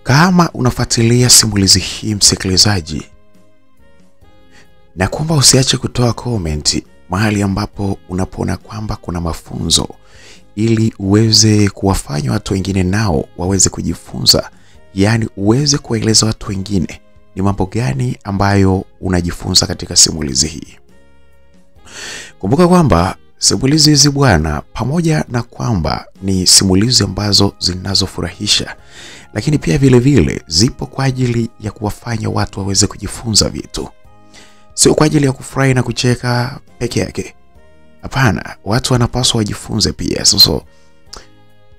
Kama unafuatilia simulizi hii msikilizaji, na kwamba usiache kutoa comment mahali ambapo unapoona kwamba kuna mafunzo, ili uweze kuwafanya watu wengine nao waweze kujifunza, yani uweze kueleza watu wengine ni mambo gani ambayo unajifunza katika simulizi hii. Kumbuka kwamba simulizi hizi bwana, pamoja na kwamba ni simulizi ambazo zinazofurahisha, lakini pia vile vile zipo kwa ajili ya kuwafanya watu waweze kujifunza vitu. Sio kwa ajili ya kufurahi na kucheka peke yake. Hapana, watu wanapaswa wajifunze pia. Sasa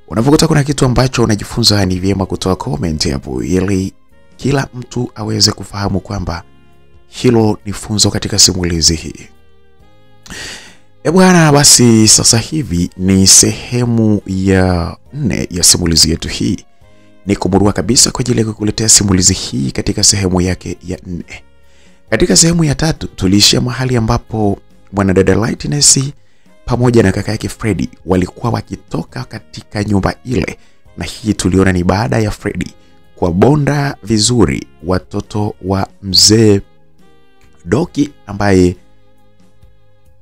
unapokuta kuna kitu ambacho unajifunza, ni vyema kutoa comment hapo ili kila mtu aweze kufahamu kwamba hilo ni funzo katika simulizi hii. Bwana, basi sasa hivi ni sehemu ya 4 ya simulizi yetu hii. Niko murua kabisa kwa ajili ya kukuletea simulizi hii katika sehemu yake ya 4. Katika sehemu ya 3 tuliishia mahali ambapo mwanadada Lightness pamoja na kaka yake Freddy walikuwa wakitoka katika nyumba ile, na hii tuliona ni baada ya Freddy kwa bonda vizuri watoto wa mzee Doki ambaye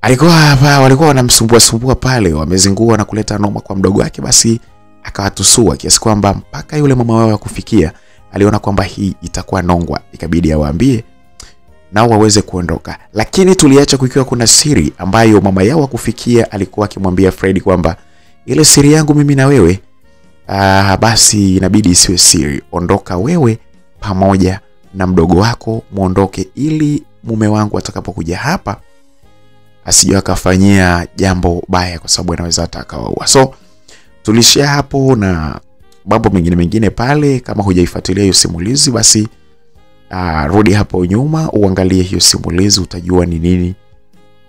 alikuwa hapa, walikuwa wanamsumbua pale, wamezingua na kuleta noma kwa mdogo wake. Basi akawatusua kiasi kwamba mpaka yule mama wao kufikia aliona kwamba hii itakuwa nongwa, ikabidi awaambie nao waweze kuondoka. Lakini tuliacha kukiwa kuna siri ambayo mama yao kufikia alikuwa akimwambia Freddy kwamba ile siri yangu mimi na wewe, basi inabidi isiwe siri, ondoka wewe pamoja na mdogo wako, muondoke ili mume wangu atakapokuja hapa asije akafanyia jambo baya, kwa sababu anaweza atakaua. So tulishia hapo na mambo mengine pale. Kama hujaifuatilia hiyo simulizi, basi rudi hapo nyuma uangalie hiyo simulizi, utajua ni nini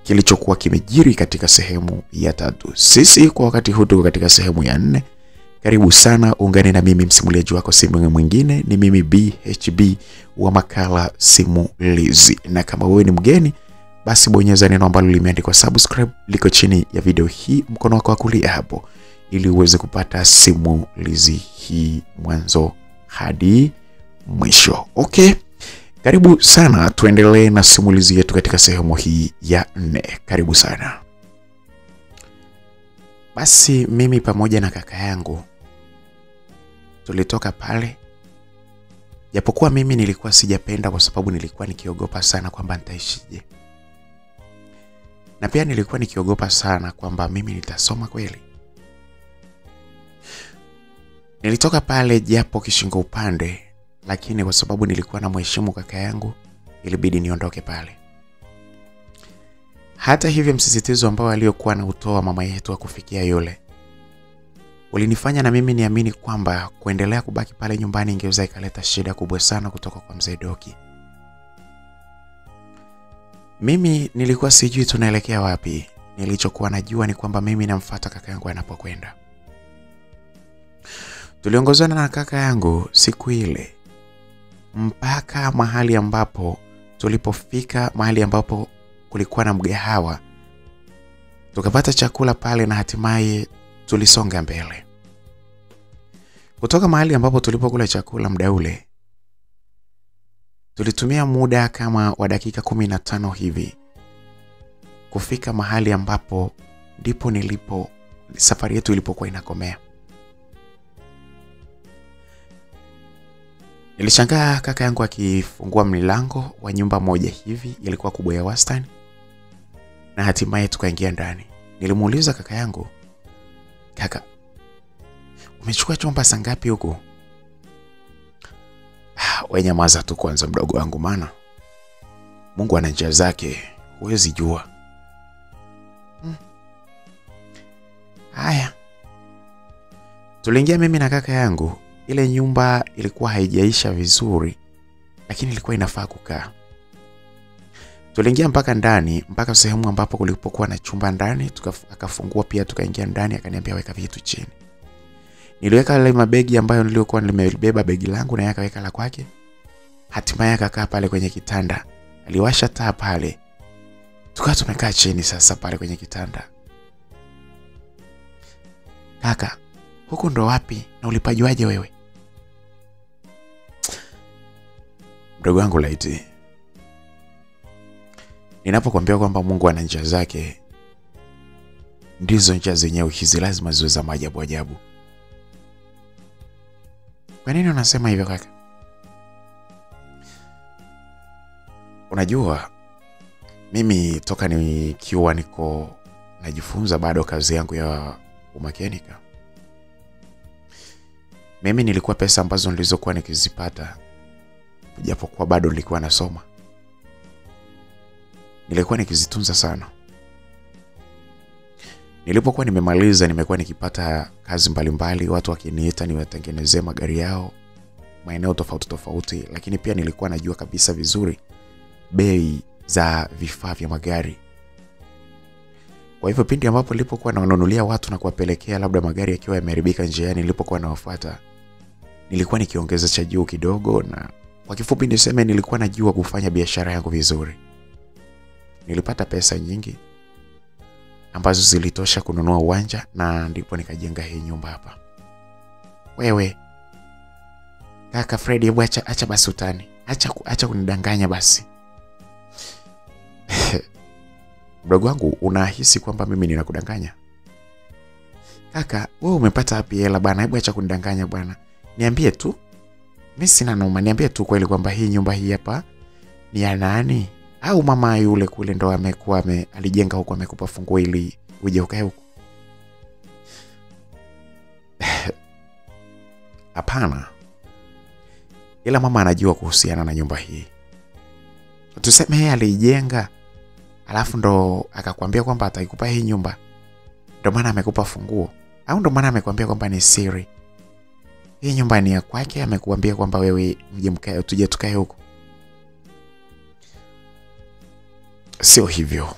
kilichokuwa kimejiri katika sehemu ya 3. Sisi kwa wakati huu tuko katika sehemu ya 4. Karibu sana, ungane na mimi msimuliaji wako simu mwingine, ni mimi BHB wa makala simulizi. Na kama wewe ni mgeni, basi bonyeza neno ambalo limeandikwa subscribe, liko chini ya video hii mkono wako wa kulia hapo, ili uweze kupata simulizi hii mwanzo hadi mwisho. Okay, karibu sana, tuendelee na simulizi yetu katika sehemu hii ya 4. Karibu sana. Basi mimi pamoja na kaka yangu tulitoka pale, japokuwa mimi nilikuwa sijapenda, kwa sababu nilikuwa nikiogopa sana kwamba nitaishije, na pia nilikuwa nikiogopa sana kwamba mimi nitasoma kweli. Nilitoka pale japo kishingo upande, lakini kwa sababu nilikuwa na mheshimu kaka yangu, ilibidi niondoke pale. Hata hivyo msisitizo ambao aliokuwa na utoa mama yetu wa kufikia yule ulinifanya na mimi niamini kwamba kuendelea kubaki pale nyumbani ingeweza ikaleta shida kubwa sana kutoka kwa mzee Doki. Mimi nilikuwa sijui tunaelekea wapi. Nilichokuwa najua ni kwamba mimi namfuata kaka yangu anapokwenda. Tuliongozana na kaka yangu siku ile mpaka mahali ambapo tulipofika, mahali ambapo kulikuwa na mgahawa. Tukapata chakula pale na hatimaye tulisonga mbele. Kutoka mahali ambapo tulipokula chakula muda ule, tulitumia muda kama wa dakika 15 hivi kufika mahali ambapo ndipo nilipo safari yetu ilipokuwa inakomea. Nilishangaa kaka yangu akifungua mlango wa nyumba moja hivi, ilikuwa kubwa ya wastani, na hatimaye tukaingia ndani. Nilimuuliza kaka yangu, "Kaka, umechukua chumba sangapi huko?" "Wewe nyamaza tu kwanza mdogo wangu, maana Mungu ana njia zake, huwezi jua." Haya. Tuliingia mimi na kaka yangu. Ile nyumba ilikuwa haijaisha vizuri, lakini ilikuwa inafaa kukaa. Tuliingia mpaka ndani, mpaka sehemu ambapo kulipokuwa na chumba ndani, akafungua pia tukaingia ndani, akaniambia weka vitu chini. Niliweka ile mabegi ambayo nilikuwa nimebeba begi langu na yeye akaweka la kwake. Hatimaye akakaa pale kwenye kitanda. Aliwasha taa pale. Tukawa tumekaa chini sasa pale kwenye kitanda. "Kaka, huko ndo wapi na ulipajuaje wewe?" Mdogo wangu Laiti, ninapokuambia kwamba Mungu ana njia zake, ndizo njia zenyewe hizi lazima ziwe za maajabu ajabu. Kwa nini unasema hivyo kaka? Unajua mimi toka nikiwa niko najifunza bado kazi yangu ya umakenika, mimi nilikuwa pesa ambazo nilizokuwa nikizipata, japokuwa bado nilikuwa nasoma, nilikuwa nikizitunza sana. Nilipokuwa nimemaliza nimekuwa nikipata kazi mbalimbali, watu wakiniita niwatengenezee magari yao maeneo tofauti tofauti, lakini pia nilikuwa najua kabisa vizuri bei za vifaa vya magari. Kwa hivyo pindi ambapo nilipokuwa nawanunulia watu na kuwapelekea labda magari yakiwa yameharibika njiani, nilipokuwa nawafuata, nilikuwa nikiongeza cha juu kidogo, na kwa kifupi niseme nilikuwa najua kufanya biashara yangu vizuri. Nilipata pesa nyingi ambazo zilitosha kununua uwanja, na ndipo nikajenga hii nyumba hapa. Wewe kaka Freddy, hebu acha basi utani. Acha kunidanganya basi. Mdogo wangu, unahisi kwamba mimi ninakudanganya? Kaka, wewe umepata wapi hela bana? Hebu acha kunidanganya bwana. Niambie tu. Mimi sina noma, niambie tu kweli kwamba hii nyumba hii hapa ni ya nani? Au mama yule kule ndo alijenga huko, amekupa funguo ili uje ukae huko? Hapana. Ila mama anajua kuhusiana na nyumba hii. Tuseme yeye alijenga, alafu ndo akakwambia kwamba ataikupa hii nyumba, ndo maana amekupa funguo? Au ndo maana amekwambia kwamba ni siri? Hii nyumba ni ya kwake, amekuambia kwamba wewe mje mkae, tuje tukae huko? Sio hivyo.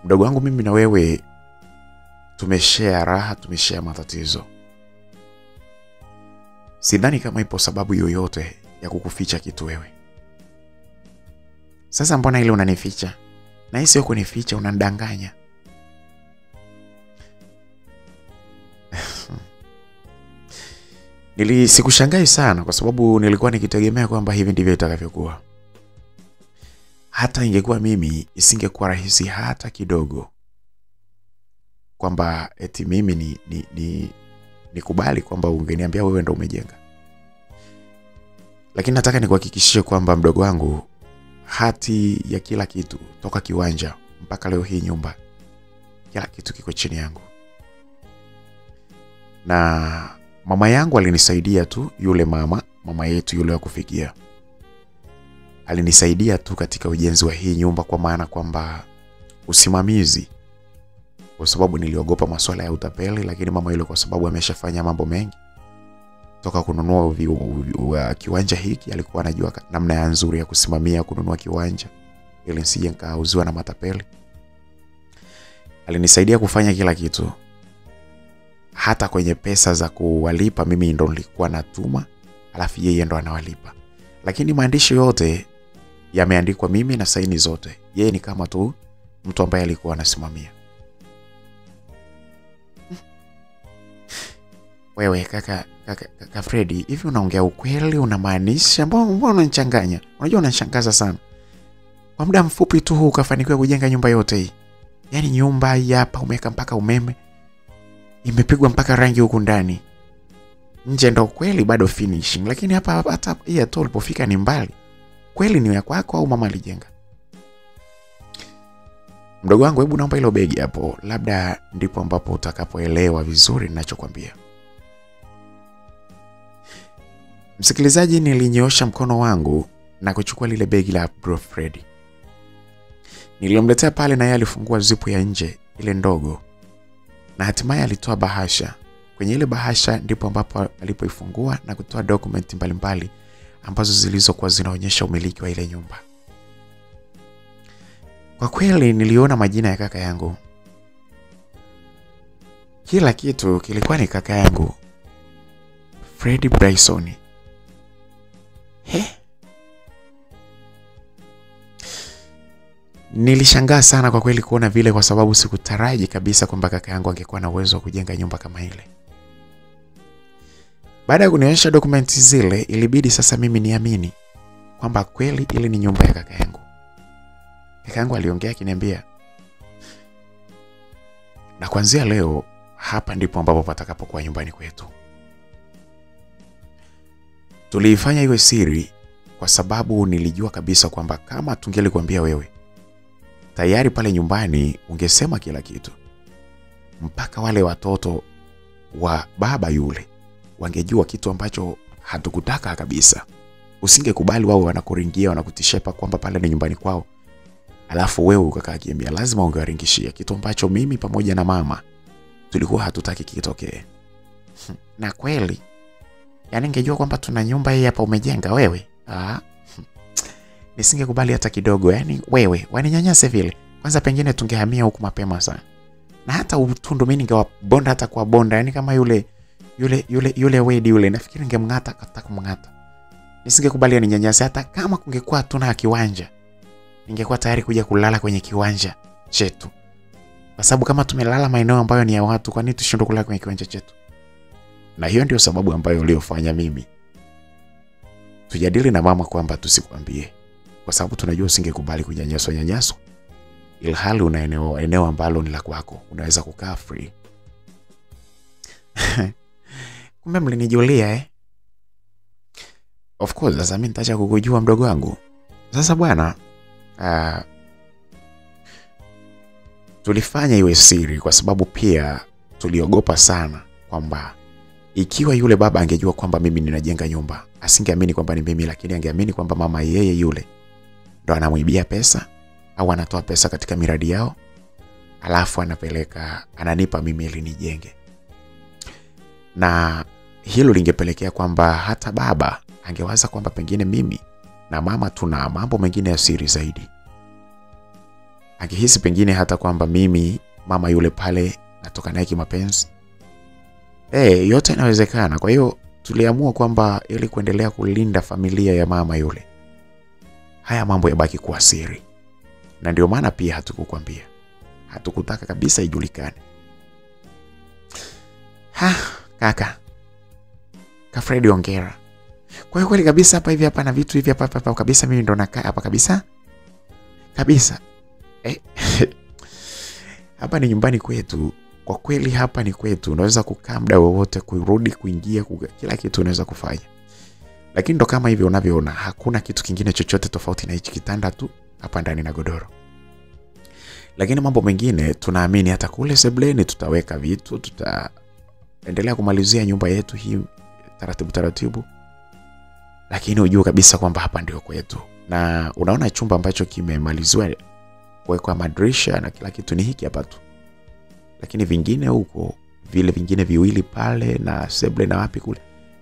Mdogo wangu, mimi na wewe tumeshare raha, tumeshare matatizo. Sidhani kama ipo sababu yoyote ya kukuficha kitu wewe. Sasa mbona ile unanificha? Na hii sio kunificha, unanidanganya. Sikushangai sana kwa sababu nilikuwa nikitegemea kwamba hivi ndivyo itakavyokuwa. Hata ingekuwa mimi, isingekuwa rahisi hata kidogo kwamba eti mimi nikubali kwamba ungeniambia wewe ndo umejenga. Lakini nataka nikuhakikishie kwamba mdogo wangu, hati ya kila kitu toka kiwanja mpaka leo hii nyumba, kila kitu kiko chini yangu. Na mama yangu alinisaidia tu, yule mama yetu yule wa kufikia, alinisaidia tu katika ujenzi wa hii nyumba, kwa maana kwamba usimamizi, kwa sababu niliogopa masuala ya utapeli. Lakini mama yule kwa sababu ameshafanya mambo mengi toka kununua kiwanja hiki, alikuwa anajua namna ya nzuri ya kusimamia kununua kiwanja ili nisije nikauziwa na matapeli. Alinisaidia kufanya kila kitu, hata kwenye pesa za kuwalipa mimi ndo nilikuwa natuma, alafu yeye ndo anawalipa. Lakini maandishi yote yameandikwa mimi na saini zote. Yeye ni kama tu mtu ambaye alikuwa anasimamia. Wewe kaka Freddy, hivi unaongea ukweli? Unamaanisha? Mbona unanichanganya? Unajua unanishangaza sana. Kwa muda mfupi tu ukafanikiwa kujenga nyumba yote hii. Yaani nyumba hii hapa umeweka mpaka umeme, imepigwa mpaka rangi huku ndani. Nje ndo kweli bado finishing, lakini hapa hata hii tu ulipofika ni mbali. Kweli ni ya kwako au mama alijenga? Mdogo wangu, hebu naomba hilo begi hapo, labda ndipo ambapo utakapoelewa vizuri ninachokwambia. Msikilizaji, nilinyoosha mkono wangu na kuchukua lile begi la Bro Freddy. Nilimletea pale na yeye alifungua zipu ya nje ile ndogo, na hatimaye alitoa bahasha. Kwenye ile bahasha ndipo ambapo alipoifungua na kutoa dokumenti mbalimbali ambazo zilizokuwa zinaonyesha umiliki wa ile nyumba. Kwa kweli niliona majina ya kaka yangu. Kila kitu kilikuwa ni kaka yangu, Freddy Bryson. Nilishangaa sana kwa kweli kuona vile, kwa sababu sikutaraji kabisa kwamba kaka yangu angekuwa na uwezo wa kujenga nyumba kama ile. Baada ya kunionyesha dokumenti zile, ilibidi sasa mimi niamini kwamba kweli ile ni nyumba ya kaka yangu. Kaka yangu aliongea akiniambia, na kuanzia leo hapa ndipo ambapo patakapokuwa nyumbani kwetu. Tuliifanya iwe siri kwa sababu nilijua kabisa kwamba kama tungelikwambia wewe, tayari pale nyumbani ungesema kila kitu. Mpaka wale watoto wa baba yule wangejua kitu ambacho hatukutaka kabisa. Usingekubali wao wanakuringia, wanakutishepa kwamba pale ni nyumbani kwao, alafu wewe ukakaa kimya. Lazima ungewaringishia kitu ambacho mimi pamoja na mama tulikuwa hatutaki kitokee. Na kweli, yani ningejua kwamba tuna nyumba hii hapa umejenga wewe, nisingekubali hata kidogo. Yani wewe waninyanyase vile. Kwanza pengine tungehamia huku mapema sana. Na hata utundu mimi ningewabonda hata kwa bonda, yani kama yule wedi yule, nafikiri ningemngata hata kumngata. Nisingekubali aninyanyase hata kama kungekuwa tuna kiwanja. Ningekuwa tayari kuja kulala kwenye kiwanja chetu. Kwa sababu kama tumelala maeneo ambayo ni ya watu, kwa nini tushindwe kulala kwenye kiwanja chetu? Na hiyo ndio sababu ambayo uliofanya mimi tujadili na mama kwamba tusikwambie, kwa sababu tunajua usingekubali kunyanyaswa, ilhali una eneo ambalo ni la kwako, unaweza kukaa free. Kumbe mlinijulia Of course, sasa mimi nitaacha kukujua mdogo wangu. Sasa bwana, tulifanya iwe siri kwa sababu pia tuliogopa sana kwamba ikiwa yule baba angejua kwamba mimi ninajenga nyumba, asingeamini kwamba ni mimi, lakini angeamini kwamba mama yeye yule ndo anamuibia pesa au anatoa pesa katika miradi yao, alafu ananipa mimi ili nijenge. Na hilo lingepelekea kwamba hata baba angewaza kwamba pengine mimi na mama tuna mambo mengine ya siri zaidi. Angehisi pengine hata kwamba mimi mama yule pale natoka naye kimapenzi. Yote inawezekana. Kwa hiyo tuliamua kwamba ili kuendelea kulinda familia ya mama yule, haya mambo yabaki kuwa siri. Na ndio maana pia hatukukwambia. Hatukutaka kabisa ijulikane. Kaka Fred, ongera. Kwa hiyo kweli kabisa hapa hivi hapa na vitu hivi hapa kabisa mimi ndo nakaa hapa kabisa. Kabisa. Hapa ni nyumbani kwetu. Kwa kweli hapa ni kwetu. Unaweza kukaa muda wowote, kurudi, kuingia, kila kitu unaweza kufanya. Lakini ndo kama hivi unavyoona, hakuna kitu kingine chochote tofauti na hichi kitanda tu hapa ndani na godoro. Lakini mambo mengine tunaamini hata kule sebleni tutaweka vitu, tutaendelea kumalizia nyumba yetu hii taratibu. Lakini ujue kabisa kwamba hapa ndio kwetu. Na unaona chumba ambacho kimemaliziwa kuwekwa madirisha na kila kitu ni hiki hapa tu. Lakini vingine huko, vile vingine viwili pale na seble na wapi kule,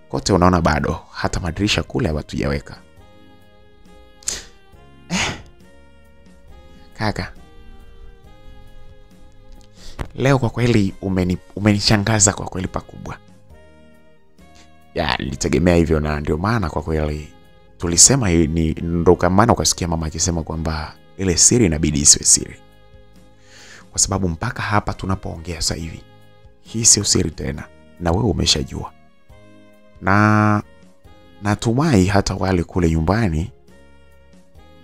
kote unaona bado hata madirisha kule hatujaweka. Kaka, leo kwa kweli umenishangaza kwa kweli pakubwa. Nilitegemea hivyo, na ndio maana kwa kweli tulisema ni ndo kama ukasikia mama akisema kwamba ile siri inabidi isiwe siri. Kwa sababu mpaka hapa tunapoongea sasa hivi, hii sio siri tena na wewe umeshajua. Na natumai hata wale kule nyumbani,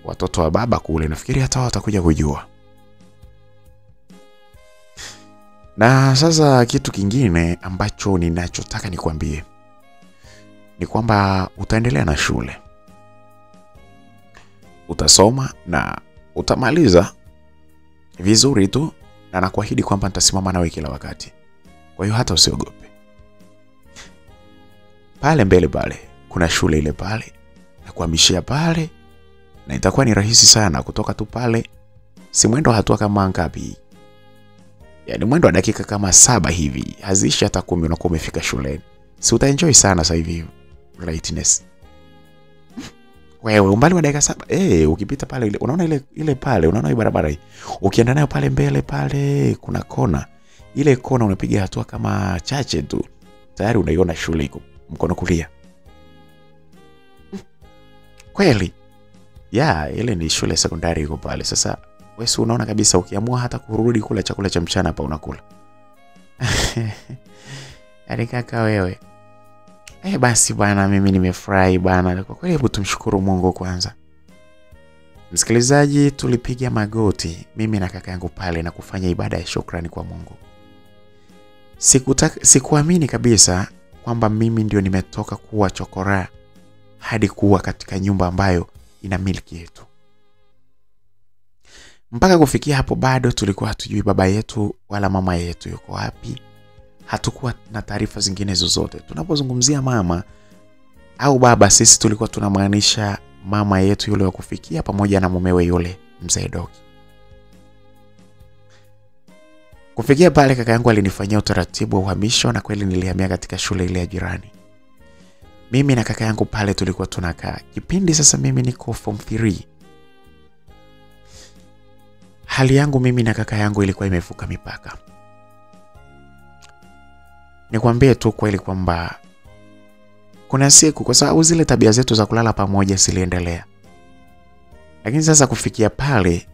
watoto wa baba kule, nafikiri hata watakuja kujua. Na sasa kitu kingine ambacho ninachotaka nikwambie ni kwamba utaendelea na shule. Utasoma na utamaliza vizuri tu, na nakuahidi kwamba nitasimama nawe kila wakati. Kwa hiyo hata usiogope. Pale mbele pale kuna shule ile pale, na kuhamishia pale, na itakuwa ni rahisi sana kutoka tu pale. Si mwendo hatua kama ngapi? Yaani mwendo wa dakika kama 7 hivi, hazishi hata 10 unakuwa umefika shuleni. Si utaenjoy sana sasa hivi rightness. Wewe umbali wa dakika 7, ukipita pale ile unaona ile pale, unaona hii barabara hii. Ukienda nayo pale mbele pale kuna kona. Ile kona unapiga hatua kama chache tu, tayari unaiona shule iko mkono kulia. Kweli? Ile ni shule sekondari iko pale. Sasa wewe unaona kabisa ukiamua hata kurudi kula chakula cha mchana hapa unakula. Yaani kaka wewe. Basi bana, mimi nimefurahi bana. Kwa kweli hebu tumshukuru Mungu kwanza. Msikilizaji, tulipiga magoti mimi na kaka yangu pale na kufanya ibada ya shukrani kwa Mungu. Sikuamini kabisa kwamba mimi ndio nimetoka kuwa chokora hadi kuwa katika nyumba ambayo ina miliki yetu. Mpaka kufikia hapo bado tulikuwa hatujui baba yetu wala mama yetu yuko wapi. Hatukuwa na taarifa zingine zozote. Tunapozungumzia mama au baba, sisi tulikuwa tunamaanisha mama yetu yule wa kufikia pamoja na mumewe yule mzee Doki. Kufikia pale kaka yangu alinifanyia utaratibu wa uhamisho na kweli nilihamia katika shule ile ya jirani. Mimi na kaka yangu pale tulikuwa tunakaa. Kipindi sasa mimi niko form 3. Hali yangu mimi na kaka yangu ilikuwa imevuka mipaka. Nikwambie tu kweli kwamba kuna siku, kwa sababu zile tabia zetu za kulala pamoja ziliendelea. Lakini sasa kufikia pale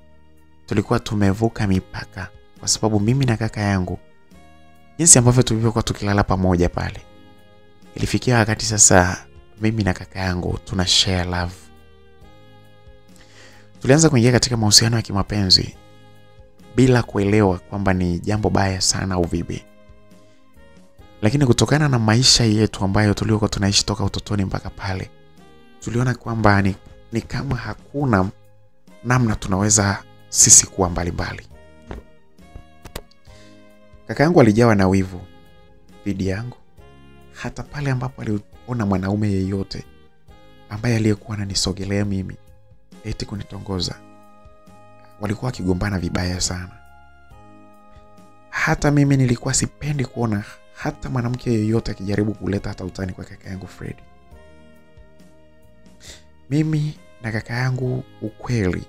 tulikuwa tumevuka mipaka, kwa sababu mimi na kaka yangu jinsi ambavyo tulivyokuwa tukilala pamoja pale, ilifikia wakati sasa mimi na kaka yangu tuna share love. Tulianza kuingia katika mahusiano ya kimapenzi bila kuelewa kwamba ni jambo baya sana au vipi. Lakini kutokana na maisha yetu ambayo tuliokuwa tunaishi toka utotoni mpaka pale, tuliona kwamba ni kama hakuna namna tunaweza sisi kuwa mbali. Kaka yangu alijawa na wivu dhidi yangu, hata pale ambapo aliona mwanaume yeyote ambaye aliyekuwa ananisogelea mimi eti kunitongoza, walikuwa wakigombana vibaya sana. Hata mimi nilikuwa sipendi kuona hata mwanamke yeyote akijaribu kuleta hata utani kwa kaka yangu Fred. Mimi na kaka yangu ukweli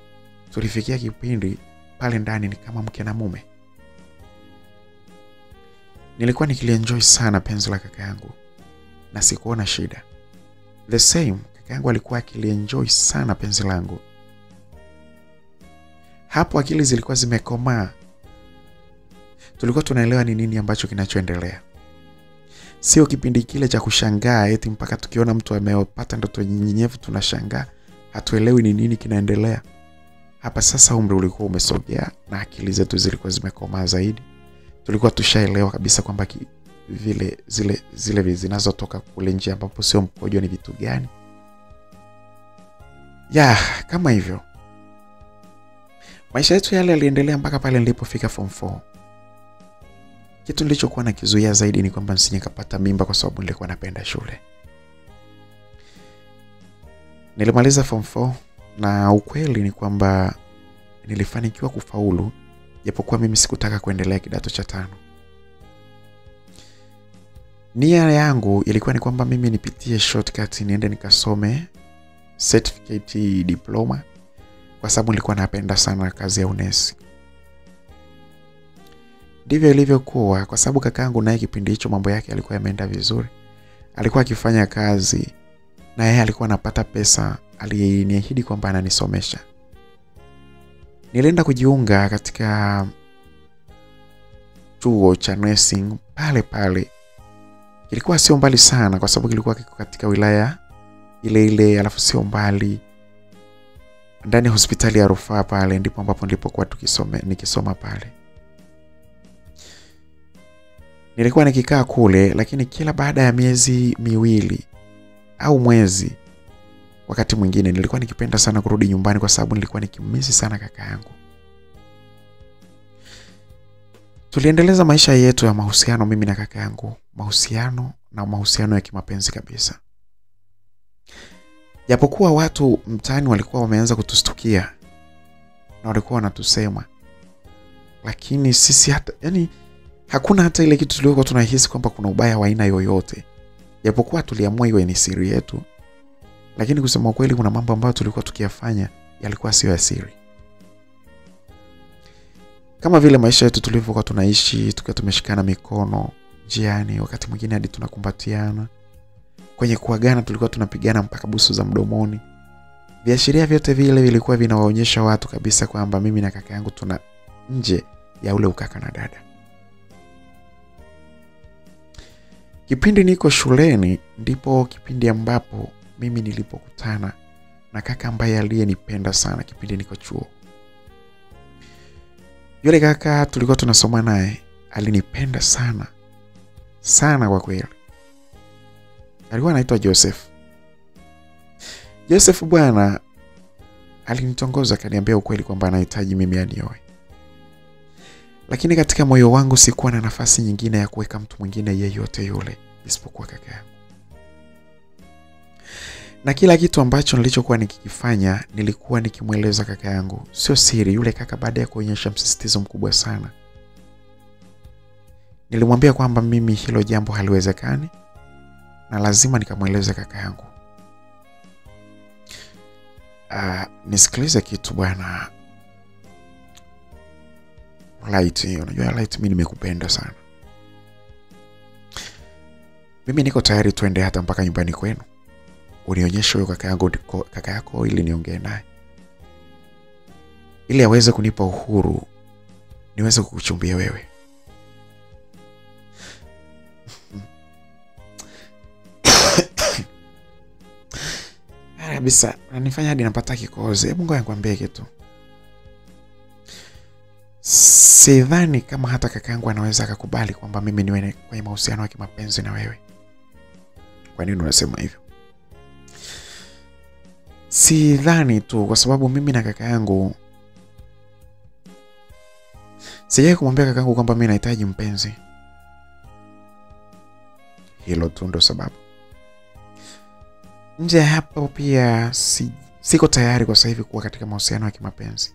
tulifikia kipindi pale ndani ni kama mke na mume. Nilikuwa nikilienjoy sana penzi la kaka yangu na sikuona shida. The same, kaka yangu alikuwa akilienjoy sana penzi langu. Hapo akili zilikuwa zimekomaa. Tulikuwa tunaelewa ni nini ambacho kinachoendelea. Sio kipindi kile cha kushangaa eti mpaka tukiona mtu amepata ndoto nyenyevu tunashangaa, hatuelewi ni nini kinaendelea. Hapa sasa umri ulikuwa umesogea na akili zetu zilikuwa zimekomaa zaidi. Tulikuwa tushaelewa kabisa kwamba zile zinazotoka kule nje ambapo sio mkojo ni vitu gani. Kama hivyo. Maisha yetu yale yaliendelea mpaka pale nilipofika form 4. Kitu nilichokuwa nakizuia zaidi ni kwamba nisije nikapata mimba, kwa sababu nilikuwa napenda shule. Nilimaliza form 4 na ukweli ni kwamba nilifanikiwa kufaulu, japokuwa mimi sikutaka kuendelea kidato cha 5. Nia yangu ilikuwa ni kwamba mimi nipitie shortcut niende nikasome certificate diploma, kwa sababu nilikuwa napenda sana kazi ya unesi. Ndivyo ilivyokuwa, kwa sababu kakaangu naye kipindi hicho mambo yake alikuwa yameenda vizuri. Alikuwa akifanya kazi na yeye alikuwa anapata pesa, aliniahidi kwamba ananisomesha. Nilienda kujiunga katika chuo cha nursing pale. Kilikuwa sio mbali sana, kwa sababu kilikuwa kiko katika wilaya ile, alafu sio mbali. Ndani ya hospitali ya rufaa pale ndipo ambapo nilipokuwa nikisoma pale. Nilikuwa nikikaa kule, lakini kila baada ya miezi miwili au mwezi, wakati mwingine nilikuwa nikipenda sana kurudi nyumbani, kwa sababu nilikuwa nikimisi sana kaka yangu. Tuliendeleza maisha yetu ya mahusiano mimi na kaka yangu, mahusiano ya kimapenzi kabisa. Japokuwa watu mtaani walikuwa wameanza kutustukia na walikuwa wanatusema, lakini sisi hakuna hata ile kitu tuliokuwa tunahisi kwamba kuna ubaya wa aina yoyote. Japokuwa tuliamua iwe ni siri yetu, lakini kusema ukweli kuna mambo ambayo tulikuwa tukiyafanya yalikuwa sio ya siri. Kama vile maisha yetu tulivyokuwa tunaishi tukiwa tumeshikana mikono njiani, wakati mwingine hadi tunakumbatiana. Kwenye kuagana tulikuwa tunapigana mpaka busu za mdomoni. Viashiria vyote vile vilikuwa vinawaonyesha watu kabisa kwamba mimi na kaka yangu tuna nje ya ule ukaka na dada. Kipindi niko shuleni ndipo kipindi ambapo mimi nilipokutana na kaka ambaye aliyenipenda sana kipindi niko chuo. Yule kaka tulikuwa tunasoma naye, alinipenda sana. Sana kwa kweli. Alikuwa anaitwa Joseph. Joseph bwana alinitongoza, akaniambia ukweli kwamba anahitaji mimi anioe. Lakini katika moyo wangu sikuwa na nafasi nyingine ya kuweka mtu mwingine yeyote yule isipokuwa kaka yangu. Na kila kitu ambacho nilichokuwa nikikifanya nilikuwa nikimweleza kaka yangu. Sio siri, yule kaka baada ya kuonyesha msisitizo mkubwa sana, nilimwambia kwamba mimi hilo jambo haliwezekani na lazima nikamweleze kaka yangu. Nisikilize kitu bwana. Light, unajua Light, mimi nimekupenda sana. Mimi niko tayari tuende hata mpaka nyumbani kwenu. Unionyeshe huyo kaka yako ili niongee naye. Ili aweze kunipa uhuru niweze kukuchumbia wewe. Kabisa, ananifanya hadi napata kikohozi. Hebu ngoja nikwambie kitu. Sidhani kama hata kakaangu anaweza kukubali kwamba mimi niwe kwenye mahusiano ya kimapenzi na wewe. Kwa nini unasema hivyo? Sidhani tu kwa sababu mimi na kakaangu sijawahi kumwambia kakaangu kwamba mimi nahitaji mpenzi. Hilo tu ndo sababu. Nje hapo pia siko tayari kwa sasa hivi kuwa katika mahusiano ya kimapenzi.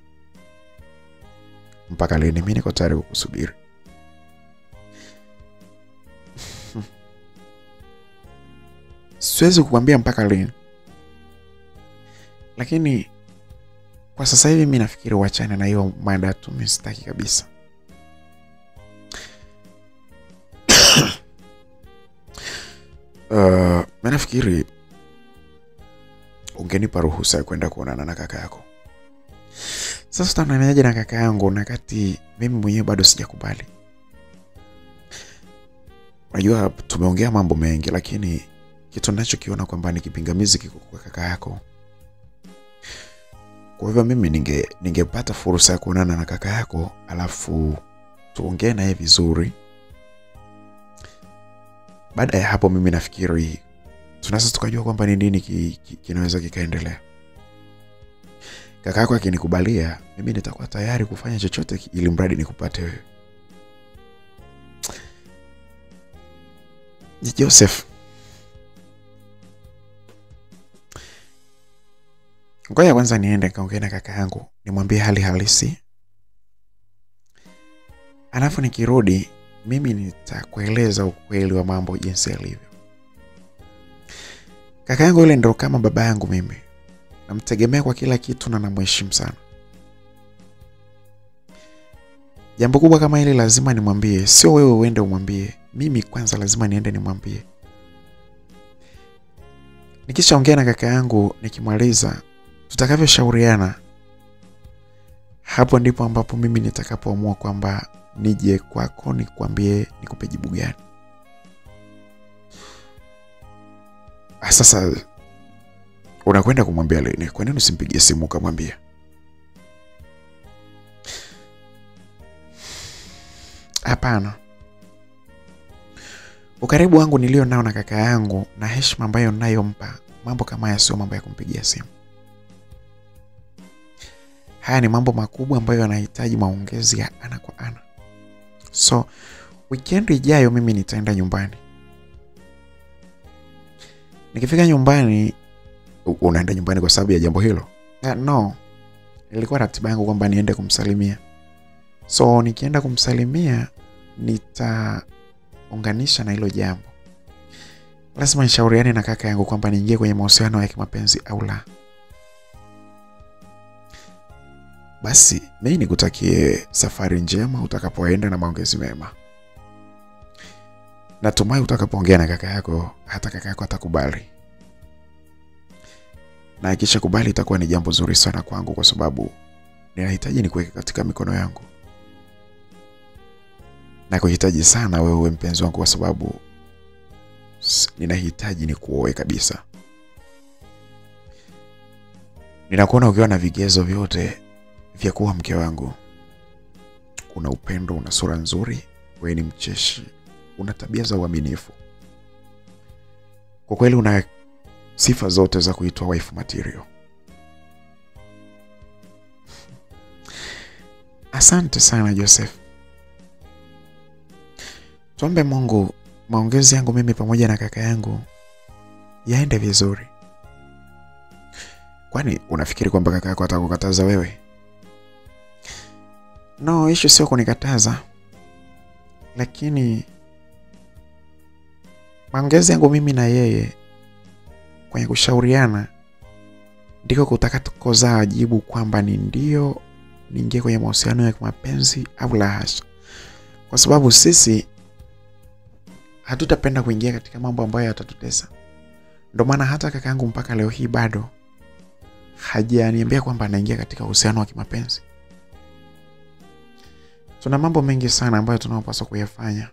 Mpaka lini mimi niko tayari kukusubiri. Siwezi kukuambia mpaka lini. Lakini kwa sasa hivi mimi nafikiri uachane na hiyo mada tu, mimi sitaki kabisa. Mimi nafikiri ungenipa ruhusa ya kwenda kuonana na kaka yako. Sasa tutaonanaje na kaka yangu na kati mimi mwenyewe bado sijakubali? Unajua tumeongea mambo mengi, lakini kitu ninachokiona kwamba ni kipingamizi kiko kwa kaka yako. Kwa hivyo mimi ningepata fursa ya kuonana na kaka yako, alafu tuongee naye vizuri. Baada ya hapo mimi nafikiri tunaweza tukajua kwamba ni nini kinaweza kikaendelea. Kaka yako akinikubalia, mimi nitakuwa tayari kufanya chochote ili mradi nikupate wewe. Joseph, ngoja kwanza niende kaongee na kaka yangu, nimwambie hali halisi. Alafu nikirudi mimi nitakueleza ukweli wa mambo jinsi yalivyo. Kaka yangu yule ndo kama baba yangu mimi. Namtegemea kwa kila kitu na namheshimu sana. Jambo kubwa kama hili lazima nimwambie, sio wewe uende umwambie. Mimi kwanza lazima niende nimwambie. Nikishaongea na kaka yangu, nikimaliza tutakavyoshauriana, hapo ndipo ambapo mimi nitakapoamua kwamba nije kwako nikwambie nikupe jibu gani. Sasa unakwenda kumwambia lini? Kwa nini usimpigie simu ukamwambia? Hapana. Ukaribu wangu nilio nao na kaka yangu na heshima ambayo ninayompa, mambo kama haya sio mambo ya kumpigia simu. Haya ni mambo makubwa ambayo yanahitaji maongezi ya ana kwa ana. So, weekend ijayo mimi nitaenda nyumbani. Nikifika nyumbani, unaenda nyumbani kwa sababu ya jambo hilo? No. Ilikuwa ratiba yangu kwamba niende kumsalimia. So, nikienda kumsalimia nitaunganisha na hilo jambo. Lazima nishauriane na kaka yangu kwamba niingie kwenye mahusiano ya kimapenzi au la. Basi, mimi nikutakie safari njema utakapoenda na maongezi mema. Natumai utakapoongea na kaka yako, hata kaka yako atakubali. Na akisha kubali itakuwa ni jambo zuri sana kwangu kwa sababu ninahitaji nikuweke katika mikono yangu. Na kuhitaji sana wewe mpenzi wangu kwa sababu ninahitaji nikuoe kabisa. Ninakuona ukiwa na vigezo vyote vya kuwa mke wangu. Una upendo, una sura nzuri, wewe ni mcheshi, una tabia za uaminifu. Kwa kweli una sifa zote za kuitwa wife material. Asante sana Joseph. Tuombe Mungu maongezi yangu mimi pamoja na kaka yangu yaende vizuri. Kwani unafikiri kwamba kaka yako atakukataza wewe? No, issue sio kunikataza. Lakini maongezi yangu mimi na yeye kwenye kushauriana ndiko kutakakozaa jibu kwamba ni ndio niingie kwenye mahusiano ya kimapenzi au la hasha. Kwa sababu sisi hatutapenda kuingia katika mambo ambayo yatatutesa. Ndio maana hata kaka yangu mpaka leo hii bado hajaniambia kwamba anaingia katika uhusiano wa kimapenzi. Tuna mambo mengi sana ambayo tunayopaswa kuyafanya,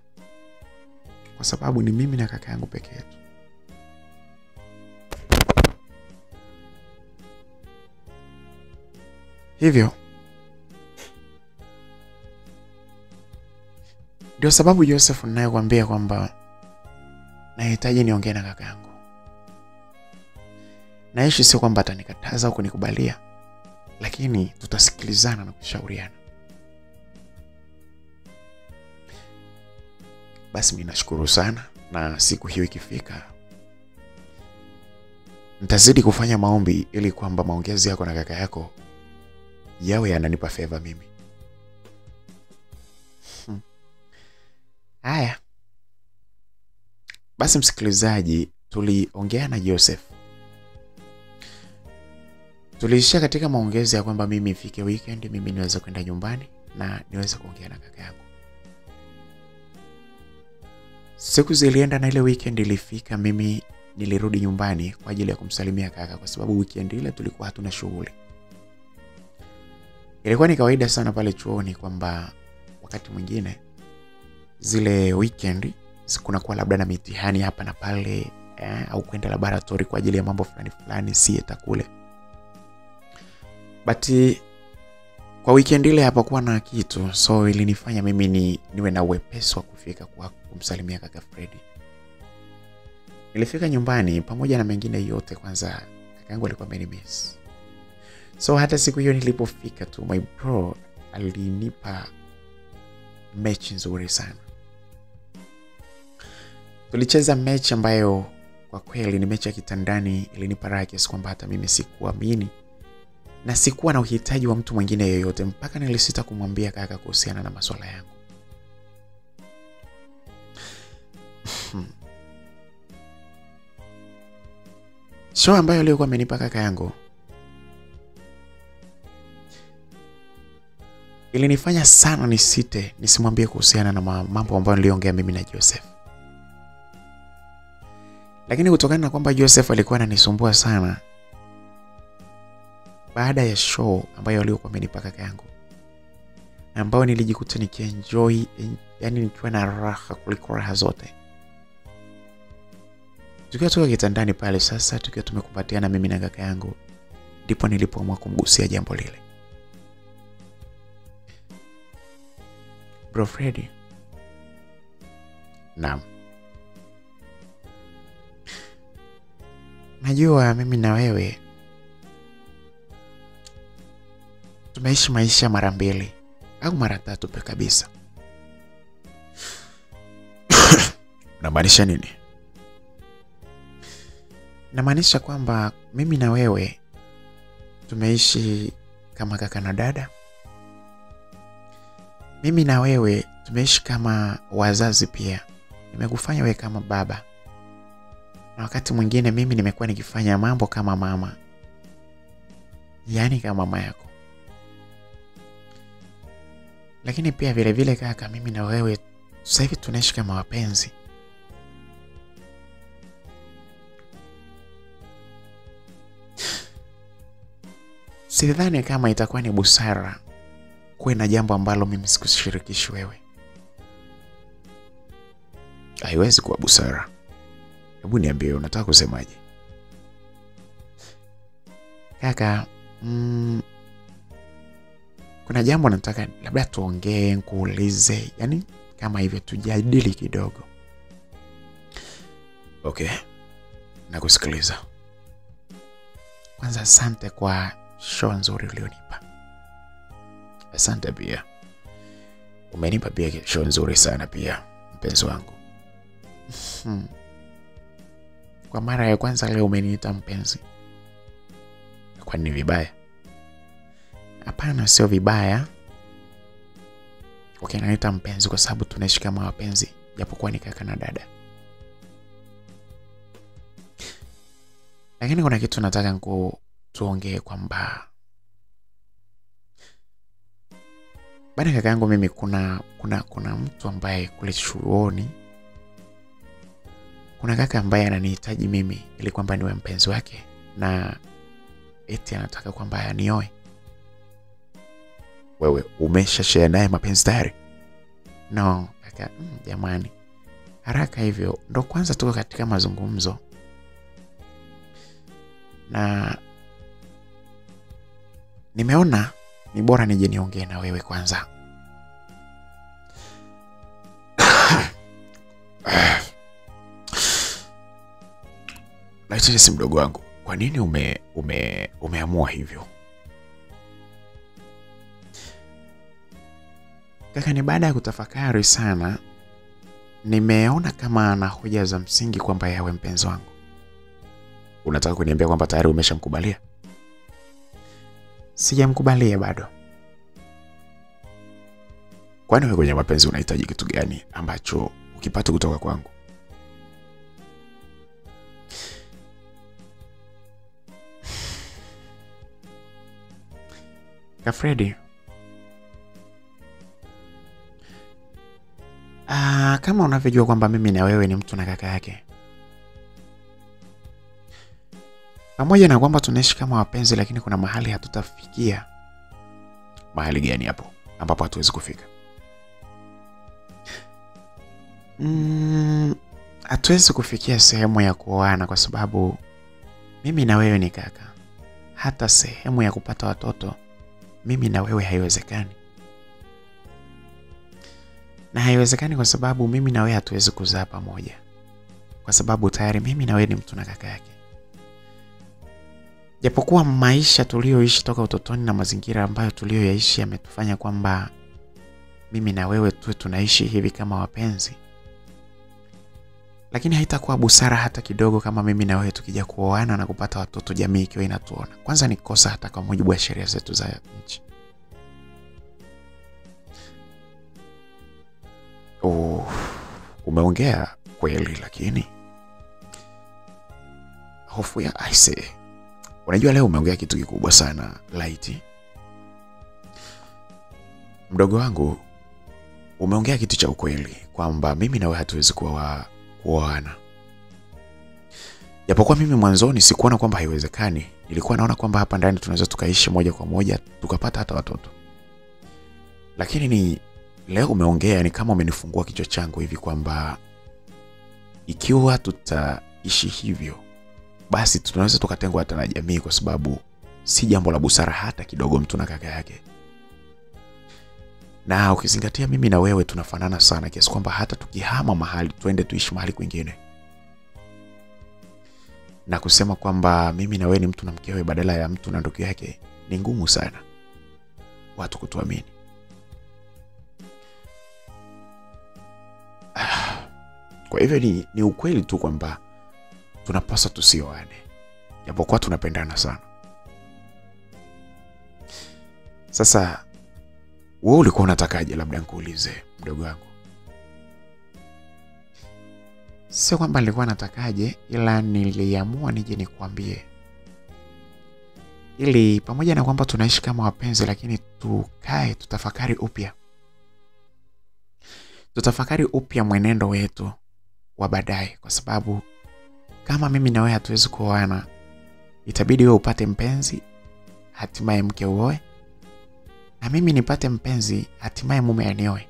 kwa sababu ni mimi na kaka yangu pekee yetu. Hivyo ndio sababu Joseph ninayekwambia kwamba nahitaji niongee na kaka yangu. Naishi sio kwamba atanikataza au kunikubalia, lakini tutasikilizana na kushauriana. Basi mimi nashukuru sana, na siku hiyo ikifika nitazidi kufanya maombi ili kwamba maongezi yako na kaka yako yawe yananipa favor mimi. Haya. Basi msikilizaji, tuliongea na Joseph. Tuliishia katika maongezi ya kwamba mimi ifike weekend mimi niweze kwenda nyumbani na niweze kuongea na kaka yangu. Siku zilienda na ile weekend ilifika, mimi nilirudi nyumbani kwa ajili ya kumsalimia kaka, kwa sababu weekend ile tulikuwa hatuna shughuli. Ilikuwa ni kawaida sana pale chuoni kwamba wakati mwingine zile weekend kunakuwa labda na mitihani hapa na pale, au kwenda laboratory kwa ajili ya mambo fulani fulani theater kule. But kwa weekend ile hapakuwa na kitu, so ilinifanya mimi niwe na uwepesi wa kufika kwa kumsalimia kaka Freddy. Nilifika nyumbani pamoja na mengine yote, kwanza kakangu alikuwa amenimiss. So hata siku hiyo nilipofika tu, my bro alinipa mechi nzuri sana. Tulicheza mechi ambayo kwa kweli ni mechi ya kitandani, ilinipa raha kiasi kwamba hata mimi sikuamini na sikuwa na uhitaji wa mtu mwingine yoyote, mpaka nilisita kumwambia kaka kuhusiana na masuala yangu. Show ambayo alikuwa amenipa kaka yangu ilinifanya sana nisite nisimwambie kuhusiana na mambo ambayo niliongea mimi na Joseph. Lakini kutokana na kwamba Joseph alikuwa ananisumbua sana, baada ya show ambayo alikuwa amenipa kaka yangu, ambayo nilijikuta nikienjoy, yani nikiwa na raha kuliko raha zote. Tukiwa tuko kitandani pale sasa, tukiwa tumekumbatiana mimi na kaka yangu, ndipo nilipoamua kumgusia jambo lile. Bro Freddy. Naam. Najua mimi na wewe tumeishi maisha mara mbili au mara tatu pe kabisa. Unamaanisha nini? Namaanisha kwamba mimi na wewe tumeishi kama kaka na dada. Mimi na wewe tumeishi kama wazazi pia. Nimekufanya wewe kama baba. Na wakati mwingine mimi nimekuwa nikifanya mambo kama mama. Yaani kama mama yako. Lakini pia vile vile kaka, mimi na wewe sasa hivi tunaishi kama wapenzi. Sidhani kama itakuwa ni busara kuwe na jambo ambalo mimi sikushirikishi wewe. Haiwezi kuwa busara. Hebu niambie unataka kusemaje? Kaka, kuna jambo nataka labda tuongee, nikuulize, yani kama hivyo tujadili kidogo. Okay. Nakusikiliza. Kwanza asante kwa show nzuri ulionipa. Asante pia. Umenipa pia show nzuri sana pia, mpenzi wangu. Kwa mara ya kwanza leo umeniita mpenzi. Kwa nini vibaya? Hapana, sio vibaya. Okay, naita mpenzi kwa sababu tunaishi kama wapenzi, japokuwa ni kaka na dada. Lakini kuna kitu nataka tuongee kwamba baada ya kakaangu mimi kuna mtu ambaye kule chuoni, kuna kaka ambaye ananihitaji mimi ili kwamba niwe mpenzi wake, na eti anataka kwamba anioe. Wewe umeshashare naye mapenzi tayari? No, kaka, jamani. Haraka hivyo, ndo kwanza tuko katika mazungumzo. Na nimeona ni bora nije niongee na wewe kwanza. Lakini si mdogo wangu, kwa nini umeamua hivyo? Kaka, ni baada ya kutafakari sana, nimeona kama ana hoja za msingi kwamba yawe mpenzi wangu. Unataka kuniambia kwamba tayari umeshamkubalia? Sijamkubalia bado. Kwani wewe kwenye mapenzi unahitaji kitu gani ambacho ukipata kutoka kwangu? Kafredi, kama unavyojua kwamba mimi na wewe ni mtu na kaka yake, pamoja na kwamba tunaishi kama wapenzi, lakini kuna mahali hatutafikia. Mahali gani hapo ambapo hatuwezi kufika? Hatuwezi kufikia sehemu ya kuoana kwa sababu mimi na wewe ni kaka. Hata sehemu ya kupata watoto mimi na wewe haiwezekani. Na haiwezekani kwa sababu mimi na wewe hatuwezi kuzaa pamoja, kwa sababu tayari mimi na wewe ni mtu na kaka yake. Japokuwa maisha tulioishi toka utotoni na mazingira ambayo tulioyaishi yametufanya kwamba mimi na wewe tuwe tunaishi hivi kama wapenzi, lakini haitakuwa busara hata kidogo kama mimi na wewe tukija kuoana na kupata watoto jamii ikiwa inatuona. Kwanza ni kosa hata kwa mujibu wa sheria zetu za nchi. Umeongea kweli, lakini hofu ya aise. Unajua leo umeongea kitu kikubwa sana, Light. Mdogo wangu, umeongea kitu cha ukweli kwamba mimi na wewe hatuwezi kuoana. Japokuwa mimi mwanzoni sikuona kwamba haiwezekani. Nilikuwa naona kwamba hapa ndani tunaweza tukaishi moja kwa moja, tukapata hata watoto. Lakini ni leo umeongea ni kama umenifungua kichwa changu hivi kwamba ikiwa tutaishi hivyo, basi tunaweza tukatengwa hata na jamii, kwa sababu si jambo la busara hata kidogo mtu na kaka yake. Na ukizingatia mimi na wewe tunafanana sana kiasi kwamba hata tukihama mahali tuende tuishi mahali kwingine, na kusema kwamba mimi na wewe ni mtu na mkewe badala ya mtu na ndugu yake, ni ngumu sana watu kutuamini. Kwa hivyo ni ukweli tu kwamba tunapaswa tusioane, japokuwa tunapendana sana. Sasa wewe ulikuwa unatakaje, labda nikuulize mdogo wangu? Sio kwamba nilikuwa natakaje, ila niliamua nije nikwambie, ili pamoja na kwamba tunaishi kama wapenzi, lakini tukae tutafakari upya. Tutafakari upya mwenendo wetu wa baadaye, kwa sababu kama mimi na wewe hatuwezi kuoana, itabidi wewe upate mpenzi, hatimaye mke uoe, na mimi nipate mpenzi, hatimaye mume anioe.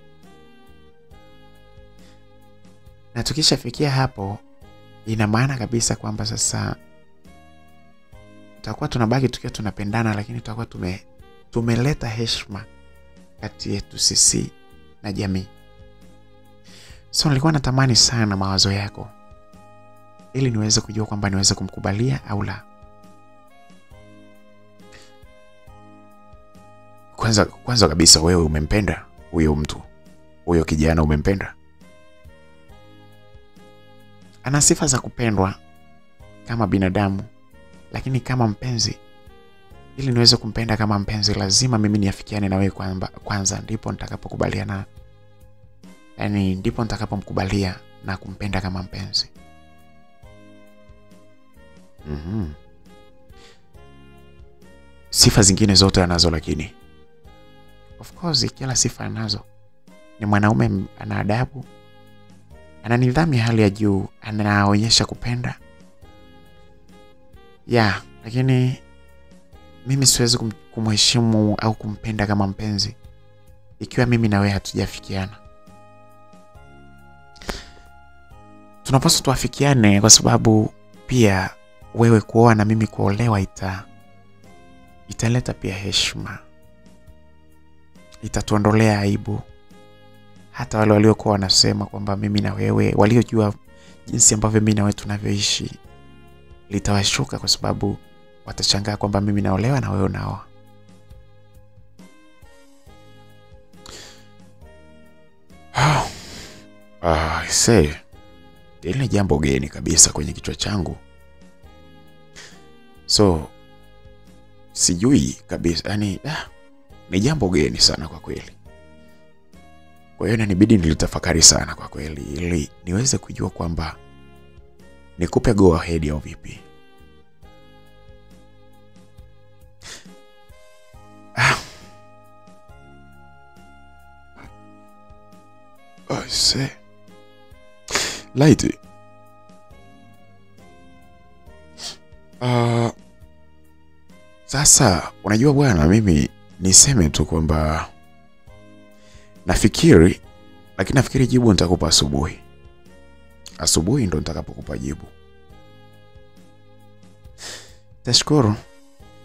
Na tukishafikia hapo, ina maana kabisa kwamba sasa tutakuwa tunabaki tukiwa tunapendana, lakini tutakuwa tumeleta heshima kati yetu sisi na jamii. So nilikuwa natamani sana mawazo yako ili niweze kujua kwamba niweze kumkubalia au la. Kwanza kabisa, wewe umempenda huyo mtu? Huyo kijana umempenda? Ana sifa za kupendwa kama binadamu, lakini kama mpenzi, ili niweze kumpenda kama mpenzi, lazima mimi niafikiane na wewe kwanza, ndipo nitakapokubaliana, yani ndipo nitakapomkubalia na kumpenda kama mpenzi. Sifa zingine zote anazo, lakini of course kila sifa anazo. Ni mwanaume, ana adabu, ana nidhamu ya hali ya juu, anaonyesha kupenda. Lakini mimi siwezi kumheshimu au kumpenda kama mpenzi ikiwa mimi na wewe hatujafikiana. Tunapaswa tuafikiane, kwa sababu pia wewe kuoa na mimi kuolewa italeta pia heshima. Itatuondolea aibu. Hata wale waliokuwa wanasema kwamba mimi na wewe, waliojua jinsi ambavyo mimi na wewe tunavyoishi, litawashuka, kwa sababu watashangaa kwamba mimi naolewa na wewe unaoa. Ile jambo geni kabisa kwenye kichwa changu. So sijui kabisa, yani ni jambo geni sana kwa kweli. Kwa hiyo inanibidi nilitafakari sana kwa kweli, ili niweze kujua kwamba nikupe go ahead au vipi. Light. Sasa unajua bwana, mimi niseme tu kwamba nafikiri, lakini nafikiri jibu nitakupa asubuhi. Asubuhi ndo nitakapokupa jibu. Tashukuru.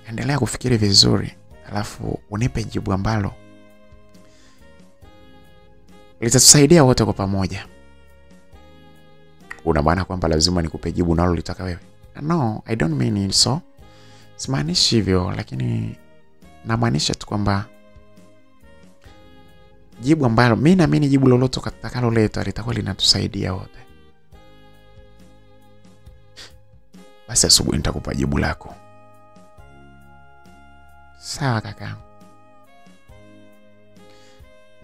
Endelea kufikiri vizuri, alafu unipe jibu ambalo litatusaidia wote kwa pamoja. Una maana kwamba lazima nikupe jibu nalo litaka wewe? No, I don't mean it so. Simaanishi hivyo, lakini namaanisha tu kwamba jibu ambalo mimi naamini jibu lolote utakaloleta litakuwa linatusaidia wote. Basi asubuhi nitakupa jibu lako. Sawa kaka.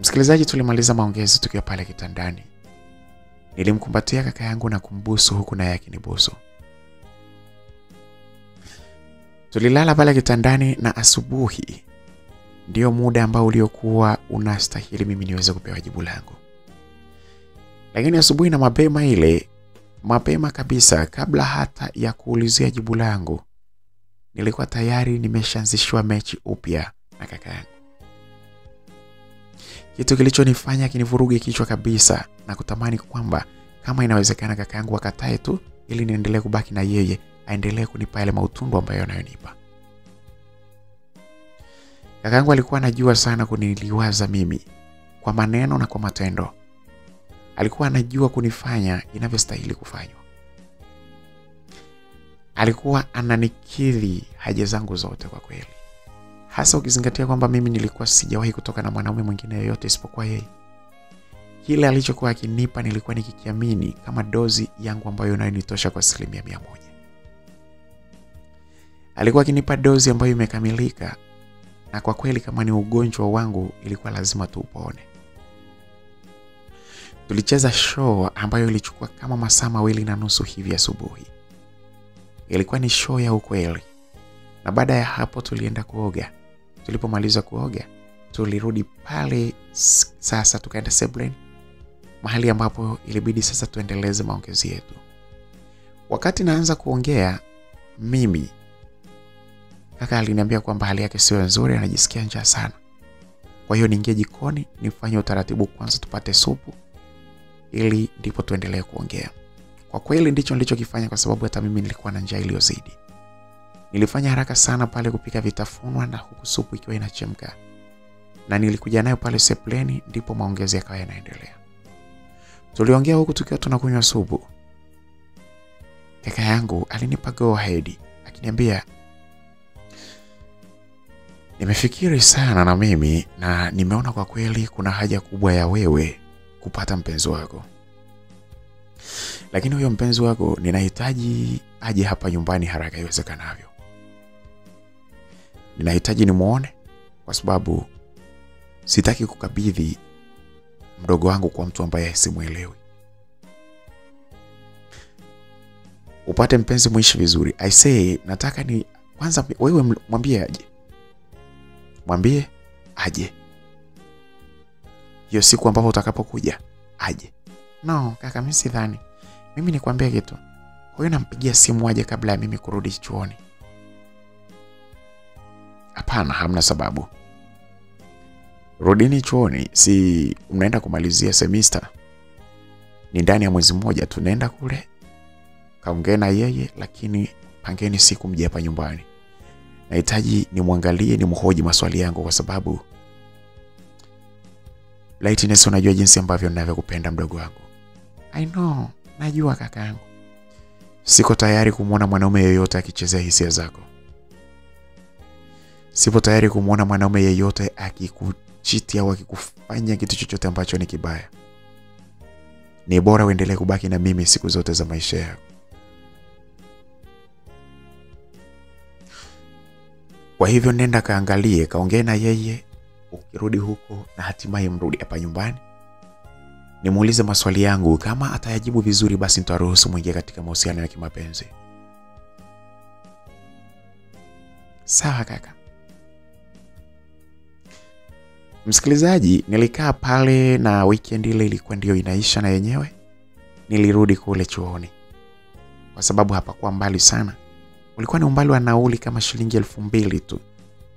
Msikilizaji, tulimaliza maongezi tukiwa pale kitandani. Nilimkumbatia kaka yangu na kumbusu huku naye akinibusu. Tulilala pale kitandani, na asubuhi ndio muda ambao uliokuwa unastahili mimi niweze kupewa jibu langu. Lakini asubuhi na mapema kabisa, kabla hata ya kuulizia jibu langu, nilikuwa tayari nimeshaanzishwa mechi upya na kaka yangu. Kitu kilichonifanya kinivuruge kichwa kabisa na kutamani kwamba kama inawezekana kaka yangu akatae tu, ili niendelee kubaki na yeye, aendelee kunipa yale mautundu ambayo anayonipa. Kaka yangu alikuwa anajua sana kuniliwaza mimi kwa maneno na kwa matendo. Alikuwa anajua kunifanya inavyostahili kufanywa. Alikuwa ananikidhi haja zangu zote kwa kweli. Hasa ukizingatia kwamba mimi nilikuwa sijawahi kutoka na mwanaume mwingine yoyote isipokuwa yeye. Kile alichokuwa akinipa nilikuwa nikikiamini kama dozi yangu ambayo inanitosha kwa 100%. Alikuwa akinipa dozi ambayo imekamilika, na kwa kweli kama ni ugonjwa wangu ilikuwa lazima tu upone. Tulicheza show ambayo ilichukua kama masaa 2.5 hivi asubuhi. Ilikuwa ni show ya ukweli. Na baada ya hapo tulienda kuoga. Tulipomaliza kuoga, tulirudi pale sasa tukaenda sebuleni, mahali ambapo ilibidi sasa tuendeleze maongezi yetu. Wakati naanza kuongea mimi, kaka aliniambia kwamba hali yake sio nzuri, anajisikia njaa sana. Kwa hiyo niingie jikoni nifanye utaratibu kwanza tupate supu, ili ndipo tuendelee kuongea. Kwa kweli ndicho nilichokifanya kwa sababu hata mimi nilikuwa na njaa iliyozidi. Nilifanya haraka sana pale kupika vitafunwa na huku supu ikiwa inachemka. Na nilikuja nayo pale sepleni, ndipo maongezi yakawa yanaendelea. Tuliongea huku tukiwa tunakunywa supu. Kaka yangu alinipa go ahead akiniambia, nimefikiri sana na mimi na nimeona kwa kweli kuna haja kubwa ya wewe kupata mpenzi wako. Lakini huyo mpenzi wako ninahitaji aje hapa nyumbani haraka iwezekanavyo. Ninahitaji nimuone kwa sababu sitaki kukabidhi mdogo wangu kwa mtu ambaye simuelewi. Upate mpenzi muishi vizuri. I say nataka ni kwanza wewe mwambie aje. Mwambie aje. Hiyo siku ambapo utakapokuja aje. No, kaka mimi sidhani. Mimi nikwambie kitu. Huyo nampigia simu aje kabla ya mimi kurudi chuoni. Hapana, hamna sababu. Rudini chuoni, si mnaenda kumalizia semester. Ni ndani ya mwezi mmoja tunaenda kule. Kaongea na yeye, lakini pangeni siku mje hapa nyumbani. Nahitaji nimwangalie, nimhoji maswali yangu kwa sababu Lightness, unajua jinsi ambavyo ninavyokupenda mdogo wangu. I know, najua kaka yangu. Siko tayari kumuona mwanaume yeyote akichezea hisia zako. Sipo tayari kumuona mwanaume yeyote akikuchiti au akikufanya kitu chochote ambacho ni kibaya. Ni bora uendelee kubaki na mimi siku zote za maisha yako. Kwa hivyo nenda kaangalie, kaongee na yeye, ukirudi huko na hatimaye mrudi hapa nyumbani. Nimuulize maswali yangu, kama atayajibu vizuri basi nitaruhusu mwingie katika mahusiano ya kimapenzi. Sawa kaka. Msikilizaji, nilikaa pale na weekend ile ilikuwa ndio inaisha na yenyewe. Nilirudi kule chuoni. Kwa sababu hapakuwa mbali sana. Ulikuwa ni umbali wa nauli kama shilingi 2000 tu.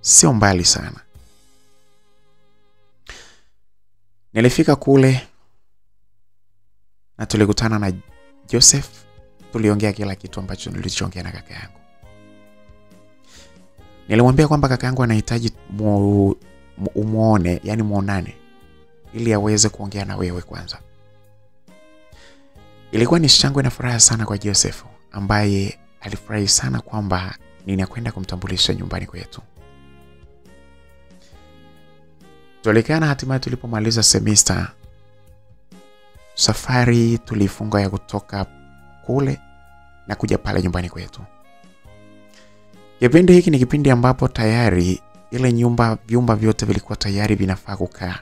Sio mbali sana. Nilifika kule na tulikutana na Joseph. Tuliongea kila kitu ambacho nilichoongea na kaka yangu. Nilimwambia kwamba kaka yangu anahitaji umuone, yani muonane, ili aweze kuongea na wewe kwanza. Ilikuwa ni shangwe na furaha sana kwa Joseph, ambaye alifurahi sana kwamba ninakwenda kumtambulisha nyumbani kwetu. Tulikana hatimaye tulipomaliza semester. Safari tulifunga ya kutoka kule na kuja pale nyumbani kwetu. Kipindi hiki ni kipindi ambapo tayari ile vyumba vyote vilikuwa tayari vinafaa kukaa.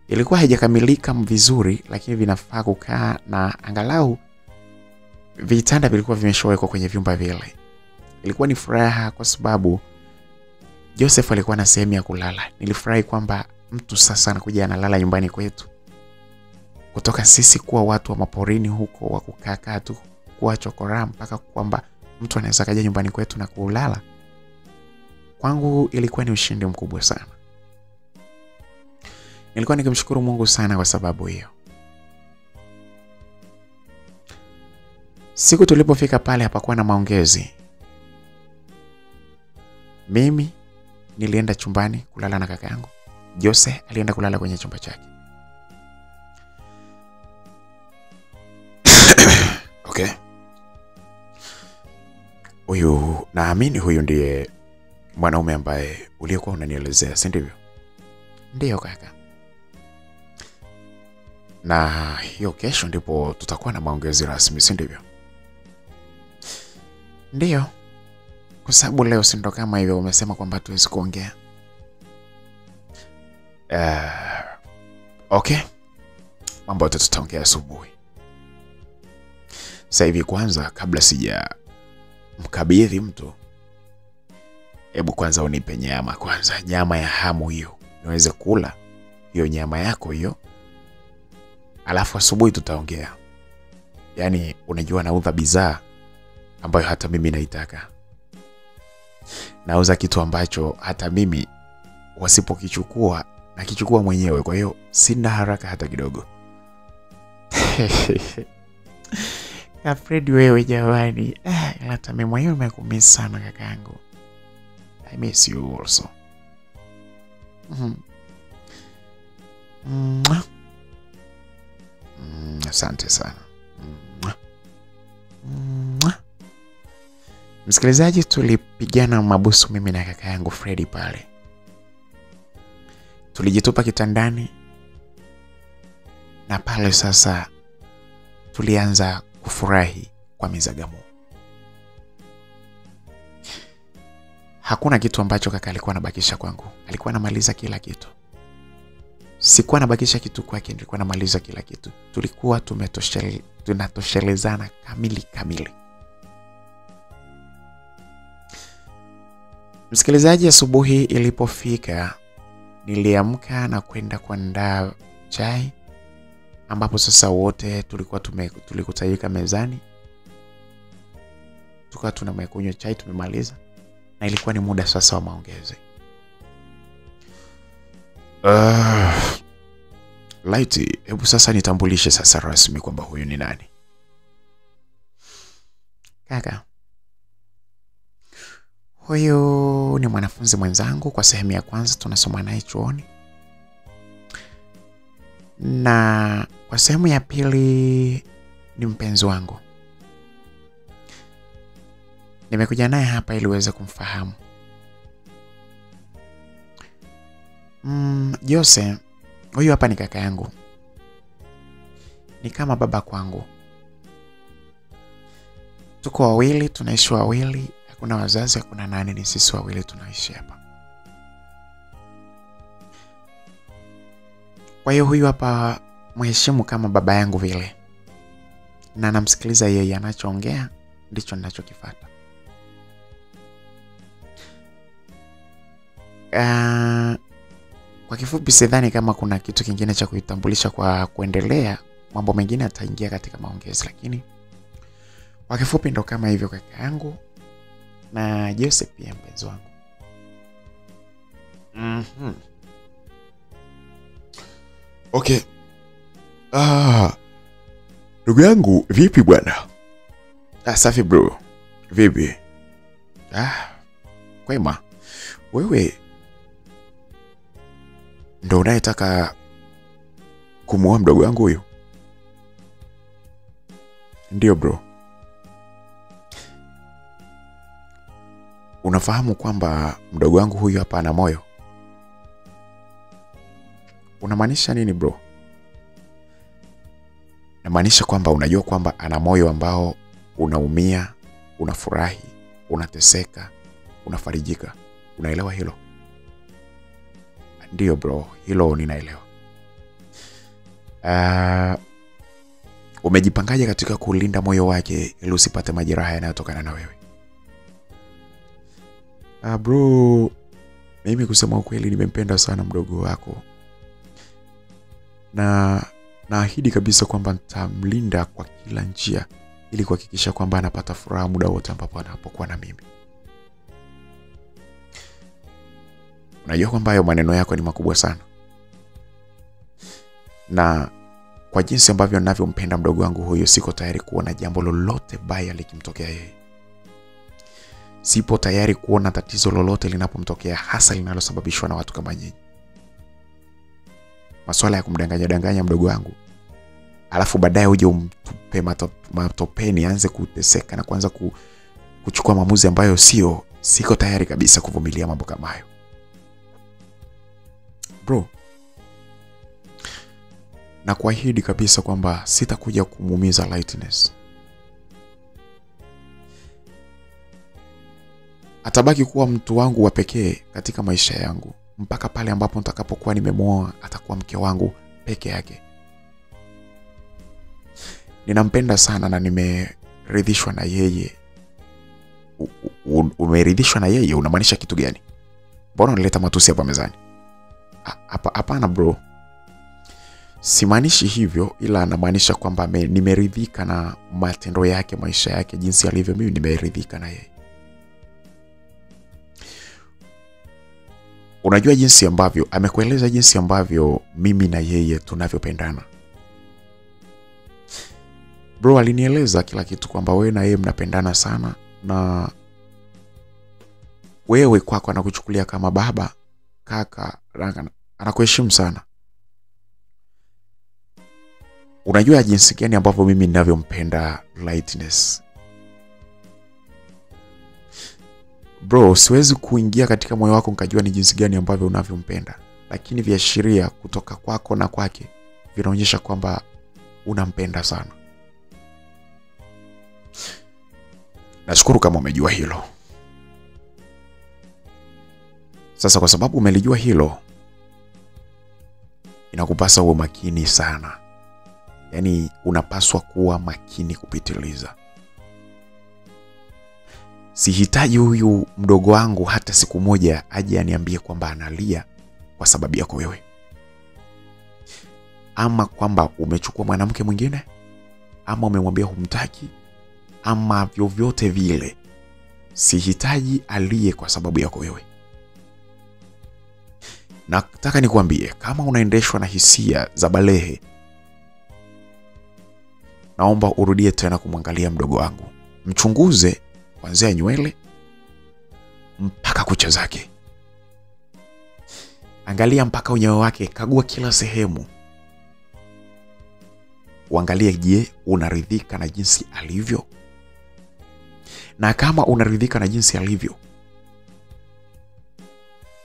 Ilikuwa haijakamilika vizuri, lakini vinafaa kukaa na angalau vitanda vilikuwa vimeshawekwa kwenye vyumba vile. Ilikuwa ni furaha kwa sababu Joseph alikuwa na sehemu ya kulala. Nilifurahi kwamba mtu sasa anakuja analala nyumbani kwetu. Kutoka sisi kuwa watu wa maporini huko wa kukaa tu kuwa chokora mpaka kwamba mtu anaweza kaja nyumbani kwetu na kulala. Kwangu ilikuwa ni ushindi mkubwa sana. Nilikuwa nikimshukuru Mungu sana kwa sababu hiyo. Siku tulipofika pale hapakuwa na maongezi. Mimi nilienda chumbani kulala na kaka yangu. Jose alienda kulala kwenye chumba chake. Okay. Naamini huyu ndiye mwanaume ambaye uliokuwa unanielezea, si ndivyo? Ndiyo kaka. Na hiyo kesho ndipo tutakuwa na maongezi rasmi, si ndivyo? Ndiyo. Kwa sababu leo si ndo kama hivyo umesema kwamba tuwezi kuongea. Okay. Mambo yote tutaongea asubuhi. Sasa hivi kwanza kabla sija mkabidhi mtu, hebu kwanza unipe nyama kwanza, nyama ya hamu hiyo. Niweze kula hiyo nyama yako hiyo. Alafu asubuhi tutaongea. Yaani unajua nauza bidhaa ambayo hata mimi naitaka. Nauza kitu ambacho hata mimi wasipokichukua na kichukua mwenyewe, kwa hiyo sina haraka hata kidogo. Kaka Fred wewe jamani. Hata mimi mwenyewe nimekumiss sana kakaangu. I miss you also. Asante sana. Msikilizaji, tulipigana mabusu mimi na kaka yangu Freddy pale. Tulijitupa kitandani na pale sasa tulianza kufurahi kwa mizagamo. Hakuna kitu ambacho kaka alikuwa anabakisha kwangu. Alikuwa anamaliza kila kitu. Sikuwa nabakisha kitu kwake, nilikuwa namaliza kila kitu. Tulikuwa tunatoshelezana kamili. Msikilizaji, asubuhi ilipofika, niliamka na kwenda kuandaa chai, ambapo sasa wote tulikutayika mezani. Tukawa tunamekunywa chai, tumemaliza na ilikuwa ni muda sasa wa maongezi. Lighty, hebu sasa nitambulishe sasa rasmi kwamba huyu ni nani. Kaka, huyu ni mwanafunzi mwenzangu kwa sehemu ya kwanza, tunasoma naye chuoni. Na kwa sehemu ya pili ni mpenzi wangu. Nimekuja naye hapa ili uweze kumfahamu. Jose, huyu hapa ni kaka yangu. Ni kama baba kwangu. Tuko wawili, tunaishi wawili, hakuna wazazi, hakuna nani, ni sisi wawili tunaishi hapa. Kwa hiyo huyu hapa mheshimu kama baba yangu vile. Na namsikiliza yeye anachoongea, ndicho ninachokifuata. Kwa kifupi sidhani kama kuna kitu kingine cha kuitambulisha kwa kuendelea. Mambo mengine yataingia katika maongezi, lakini kwa kifupi ndo kama hivyo kaka yangu na Jose pia mpenzi wangu. Okay. Ndugu yangu vipi bwana? Safi bro. Vipi? Kwema. Wewe ndo unayetaka kumuoa mdogo wangu huyu? Ndio bro. Unafahamu kwamba mdogo wangu huyu hapa ana moyo? Unamaanisha nini bro? Namaanisha kwamba unajua kwamba ana moyo ambao unaumia, unafurahi, unateseka, unafarijika. Unaelewa hilo? Ndio bro, hilo ninaelewa. Umejipangaje katika kulinda moyo wake ili usipate majeraha yanayotokana na wewe? Bro, mimi kusema ukweli nimempenda sana mdogo wako. Na naahidi kabisa kwamba nitamlinda kwa kila njia ili kuhakikisha kwamba anapata furaha muda wote ambapo anapokuwa na mimi. Unajua kwamba hayo maneno yako ni makubwa sana. Na kwa jinsi ambavyo ninavyompenda mdogo wangu huyo, siko tayari kuona jambo lolote baya likimtokea yeye. Sipo tayari kuona tatizo lolote linapomtokea, hasa linalosababishwa na watu kama nyinyi. Masuala ya kumdanganya mdogo wangu, alafu baadaye uje umtupe matopeni, aanze kuteseka na kuanza kuchukua maamuzi ambayo siko tayari kabisa kuvumilia mambo kama hayo. Bro, na kuahidi kabisa kwamba sitakuja kumuumiza Lightness. Atabaki kuwa mtu wangu wa pekee katika maisha yangu mpaka pale ambapo nitakapokuwa nimemuoa. Atakuwa mke wangu peke yake. Ninampenda sana na nimeridhishwa na yeye. Umeridhishwa na yeye? Unamaanisha kitu gani? Mbona unaleta matusi hapa mezani? Hapana bro. Simaanishi hivyo, ila namaanisha kwamba nimeridhika na matendo yake, maisha yake, jinsi alivyo. Mimi nimeridhika na yeye. Unajua jinsi ambavyo amekueleza jinsi ambavyo mimi na yeye tunavyopendana. Bro alinieleza kila kitu kwamba wewe na yeye mnapendana sana na wewe kwako anakuchukulia kama baba, kaka, anakuheshimu sana. Unajua jinsi gani ambavyo mimi ninavyompenda Lightness. Bro, siwezi kuingia katika moyo wako nikajua ni jinsi gani ambavyo unavyompenda, lakini viashiria kutoka kwako na kwake vinaonyesha kwamba unampenda sana. Nashukuru kama umejua hilo. Sasa kwa sababu umelijua hilo, inakupasa uwe makini sana. Yaani unapaswa kuwa makini kupitiliza. Sihitaji huyu mdogo wangu hata siku moja aje aniambie kwamba analia kwa sababu yako wewe, ama kwamba umechukua mwanamke mwingine, ama umemwambia humtaki, ama vyovyote vile. Sihitaji alie kwa sababu yako wewe. Nataka nikwambie, kama unaendeshwa na hisia za balehe, naomba urudie tena kumwangalia mdogo wangu. Mchunguze kuanzia nywele mpaka kucha zake. Angalia mpaka unyayo wake, kagua kila sehemu. Uangalie, je, unaridhika na jinsi alivyo? Na kama unaridhika na jinsi alivyo,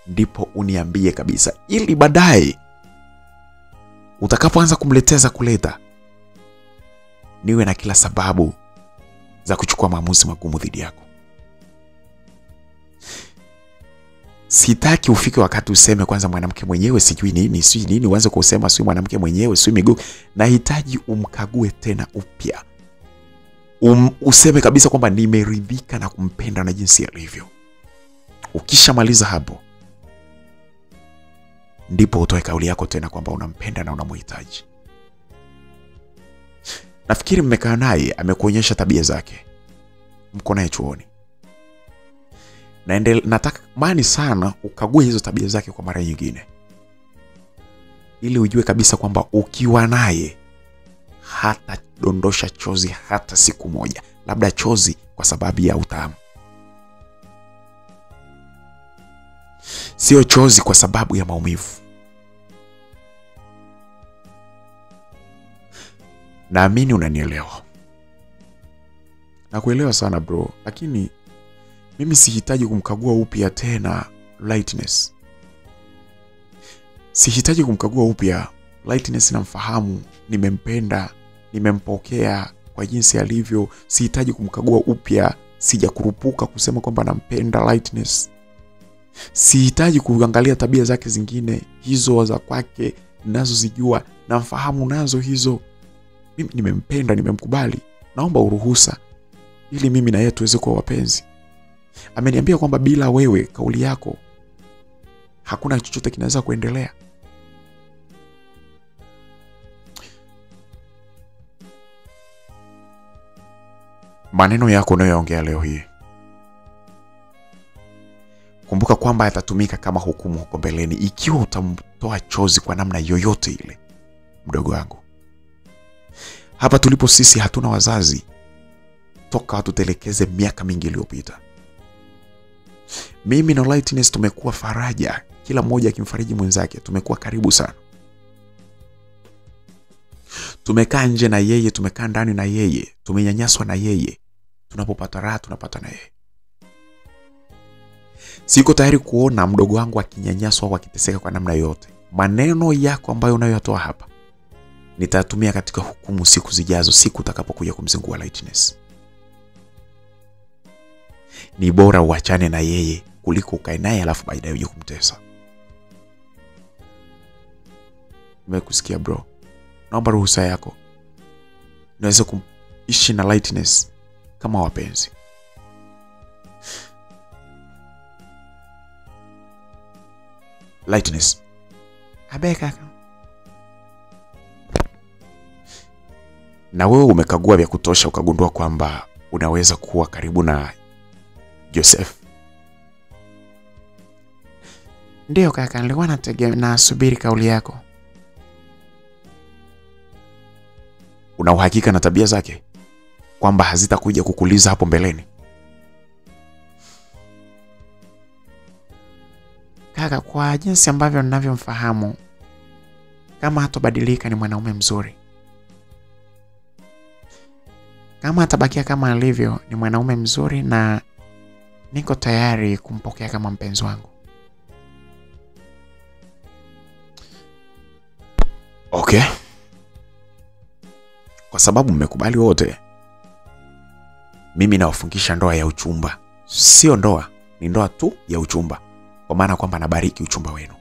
ndipo uniambie kabisa, ili baadaye utakapoanza kumleteza kuleta, niwe na kila sababu za kuchukua maamuzi magumu dhidi yako. Sitaki ufike wakati useme kwanza mwanamke mwenyewe sijui nini, uanze kusema sio mwanamke mwenyewe, sio miguu. Nahitaji umkague tena upya. Useme kabisa kwamba nimeridhika na kumpenda na jinsi alivyo. Ukishamaliza hapo, ndipo utoe kauli yako tena kwamba unampenda na unamhitaji. Nafikiri mmekaa naye, amekuonyesha tabia zake. Mko naye chuoni. Nataka mani sana ukague hizo tabia zake kwa mara nyingine, ili ujue kabisa kwamba ukiwa naye hata dondosha chozi hata siku moja. Labda chozi kwa sababu ya utamu, sio chozi kwa sababu ya maumivu. Naamini unanielewa. Nakuelewa sana bro, lakini mimi sihitaji kumkagua upya tena Lightness. Sihitaji kumkagua upya Lightness. Namfahamu, nimempenda, nimempokea kwa jinsi alivyo. Sihitaji kumkagua upya. Sijakurupuka kusema kwamba nampenda Lightness. Sihitaji kuangalia tabia zake zingine, hizo za kwake ninazozijua, namfahamu nazo hizo. Mimi nimempenda, nimemkubali. Naomba uruhusa ili mimi na yeye tuweze kuwa wapenzi. Ameniambia kwamba bila wewe, kauli yako, hakuna chochote kinaweza kuendelea. Maneno yako unayoongea leo hii, kumbuka kwamba yatatumika kama hukumu huko mbeleni ikiwa utamtoa chozi kwa namna yoyote ile. Mdogo wangu, hapa tulipo sisi hatuna wazazi toka watutelekeze miaka mingi iliyopita. Mimi na Lightness tumekuwa faraja, kila mmoja akimfariji mwenzake. Tumekuwa karibu sana. Tumekaa nje na yeye, tumekaa ndani na yeye, tumenyanyaswa na yeye. Tunapopata raha tunapata na yeye. Siko tayari kuona mdogo wangu akinyanyaswa au akiteseka kwa namna yoyote. Maneno yako ambayo unayoyatoa hapa nitatumia katika hukumu siku zijazo, siku utakapokuja kumzingua Lightness. Ni bora uachane na yeye kuliko ukae naye alafu baadaye uje kumtesa. Nimekusikia bro. Naomba ruhusa yako. Naweza kuishi na Lightness kama wapenzi. Lightness, abe kaka. Na wewe umekagua vya kutosha ukagundua kwamba unaweza kuwa karibu na Joseph? Ndio kaka, nilikuwa nasubiri kauli yako. Una uhakika na tabia zake? kwamba hazitakuja kukuliza hapo mbeleni? Kaka, kwa jinsi ambavyo ninavyomfahamu, kama hatobadilika ni mwanaume mzuri. Kama atabakia kama alivyo ni mwanaume mzuri, na niko tayari kumpokea kama mpenzi wangu. Okay. Kwa sababu mmekubali wote, mimi nawafungisha ndoa ya uchumba. Sio ndoa, ni ndoa tu ya uchumba. Kwa maana kwamba nabariki uchumba wenu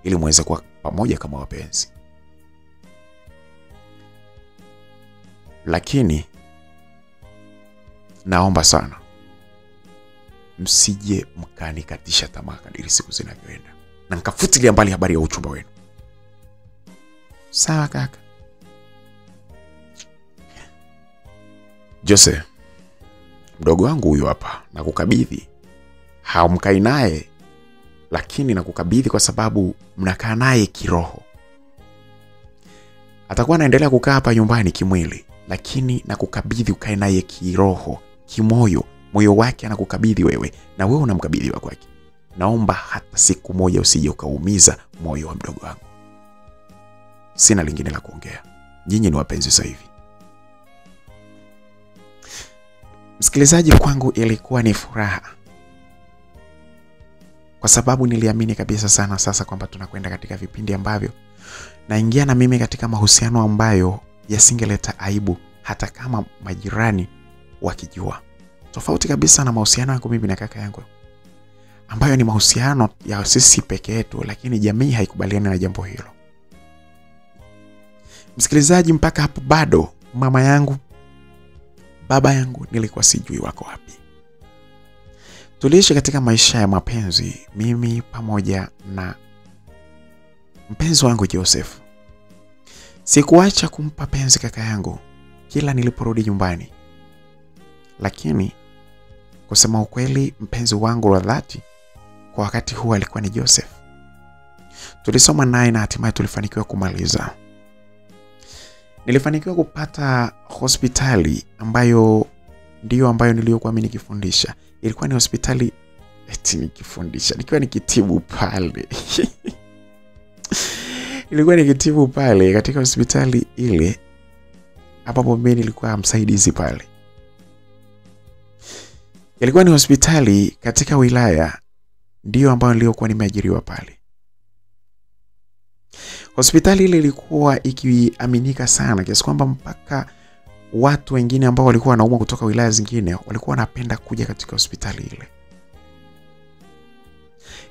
ili muweze kuwa pamoja kama wapenzi. Lakini naomba sana msije mkanikatisha tamaa kadiri siku zinavyoenda, na nikafutilia mbali habari ya uchumba wenu. Sawa kaka. Jose, mdogo wangu huyu hapa, nakukabidhi. Haumkai naye, lakini nakukabidhi kwa sababu mnakaa naye kiroho. Atakuwa anaendelea kukaa hapa nyumbani kimwili, lakini nakukabidhi ukae naye kiroho, kimoyo. Moyo wake anakukabidhi wewe, na wewe unamkabidhi wa kwake. Naomba hata siku moja usije ukaumiza moyo wa mdogo wangu. Sina lingine la kuongea. Nyinyi ni wapenzi sasa hivi. Msikilizaji, kwangu ilikuwa ni furaha, kwa sababu niliamini kabisa sana sasa kwamba tunakwenda katika vipindi ambavyo naingia na mimi katika mahusiano ambayo yasingeleta aibu hata kama majirani wakijua. Tofauti kabisa na mahusiano yangu mimi na kaka yangu, ambayo ni mahusiano ya sisi peke yetu, lakini jamii haikubaliani na jambo hilo. Msikilizaji, mpaka hapo bado mama yangu, baba yangu nilikuwa sijui wako wapi. Tuliishi katika maisha ya mapenzi, mimi pamoja na mpenzi wangu Joseph. Sikuacha kumpa penzi kaka yangu kila niliporudi nyumbani. Lakini kusema ukweli, mpenzi wangu wa dhati kwa wakati huu alikuwa ni Joseph. Tulisoma naye na hatimaye tulifanikiwa kumaliza. Nilifanikiwa kupata hospitali ambayo ndiyo ambayo niliyokuwa mimi nikifundisha. Ilikuwa ni hospitali nikifundisha, nikiwa nikitibu pale. Ilikuwa nikitibu pale katika hospitali ile ambapo mimi nilikuwa msaidizi pale. Ilikuwa ni hospitali katika wilaya ndiyo ambayo niliyokuwa nimeajiriwa pale. Hospitali ile ilikuwa ikiaminika sana kiasi kwamba mpaka watu wengine ambao walikuwa wanaumwa kutoka wilaya zingine walikuwa wanapenda kuja katika hospitali ile.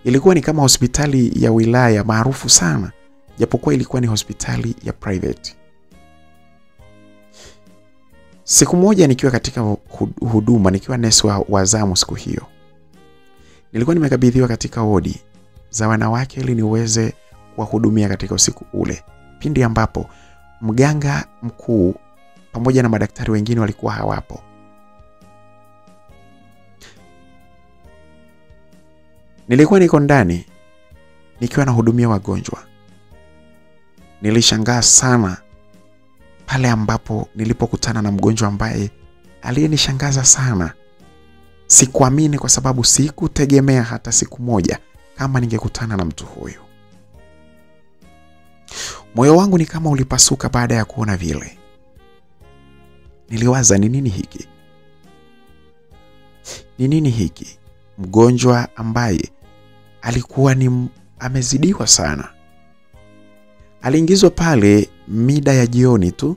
Ilikuwa ni kama hospitali ya wilaya maarufu sana, japokuwa ilikuwa ni hospitali ya private. Siku moja nikiwa katika huduma, nikiwa nesi wa zamu siku hiyo, nilikuwa nimekabidhiwa katika wodi za wanawake ili niweze kuwahudumia katika usiku ule, pindi ambapo mganga mkuu pamoja na madaktari wengine walikuwa hawapo. Nilikuwa niko ndani nikiwa nahudumia wagonjwa. Nilishangaa sana pale ambapo nilipokutana na mgonjwa ambaye aliyenishangaza sana. Sikuamini kwa sababu sikutegemea hata siku moja kama ningekutana na mtu huyo. Moyo wangu ni kama ulipasuka baada ya kuona vile. Niliwaza, ni nini hiki? Ni nini hiki? Mgonjwa ambaye alikuwa ni amezidiwa sana. Aliingizwa pale mida ya jioni tu.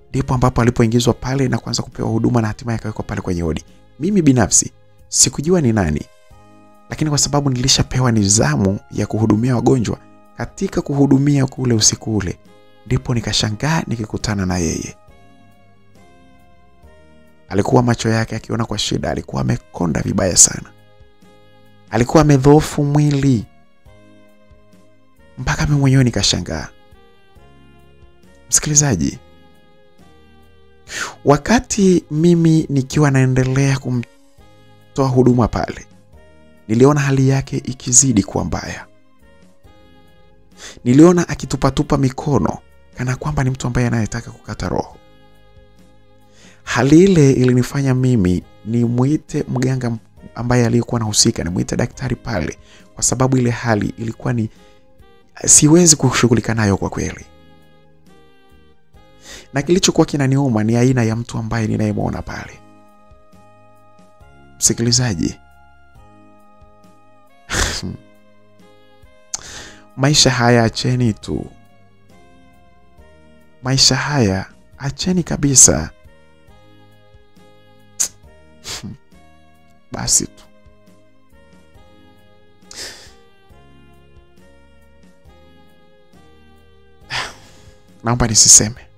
Ndipo ambapo alipoingizwa pale na kuanza kupewa huduma na hatimaye akawekwa pale kwenye wodi. Mimi binafsi sikujua ni nani, lakini kwa sababu nilishapewa nizamu ya kuhudumia wagonjwa, katika kuhudumia kule usiku ule ndipo nikashangaa nikikutana na yeye. Alikuwa macho yake akiona kwa shida, alikuwa amekonda vibaya sana. Alikuwa amedhoofu mwili. Mpaka mimi mwenyewe nikashangaa. Msikilizaji, wakati mimi nikiwa naendelea kumtoa huduma pale, niliona hali yake ikizidi kuwa mbaya. Niliona akitupatupa mikono kana kwamba ni mtu ambaye anayetaka kukata roho. Hali ile ilinifanya mimi ni muite mganga ambaye aliyekuwa anahusika, ni muite daktari pale, kwa sababu ile hali ilikuwa ni siwezi kushughulika nayo kwa kweli. Na kilichokuwa kinaniuma ni aina ya mtu ambaye ninayemwona pale. Msikilizaji, maisha haya acheni tu. Maisha haya acheni kabisa. Basi tu. Naomba nisiseme.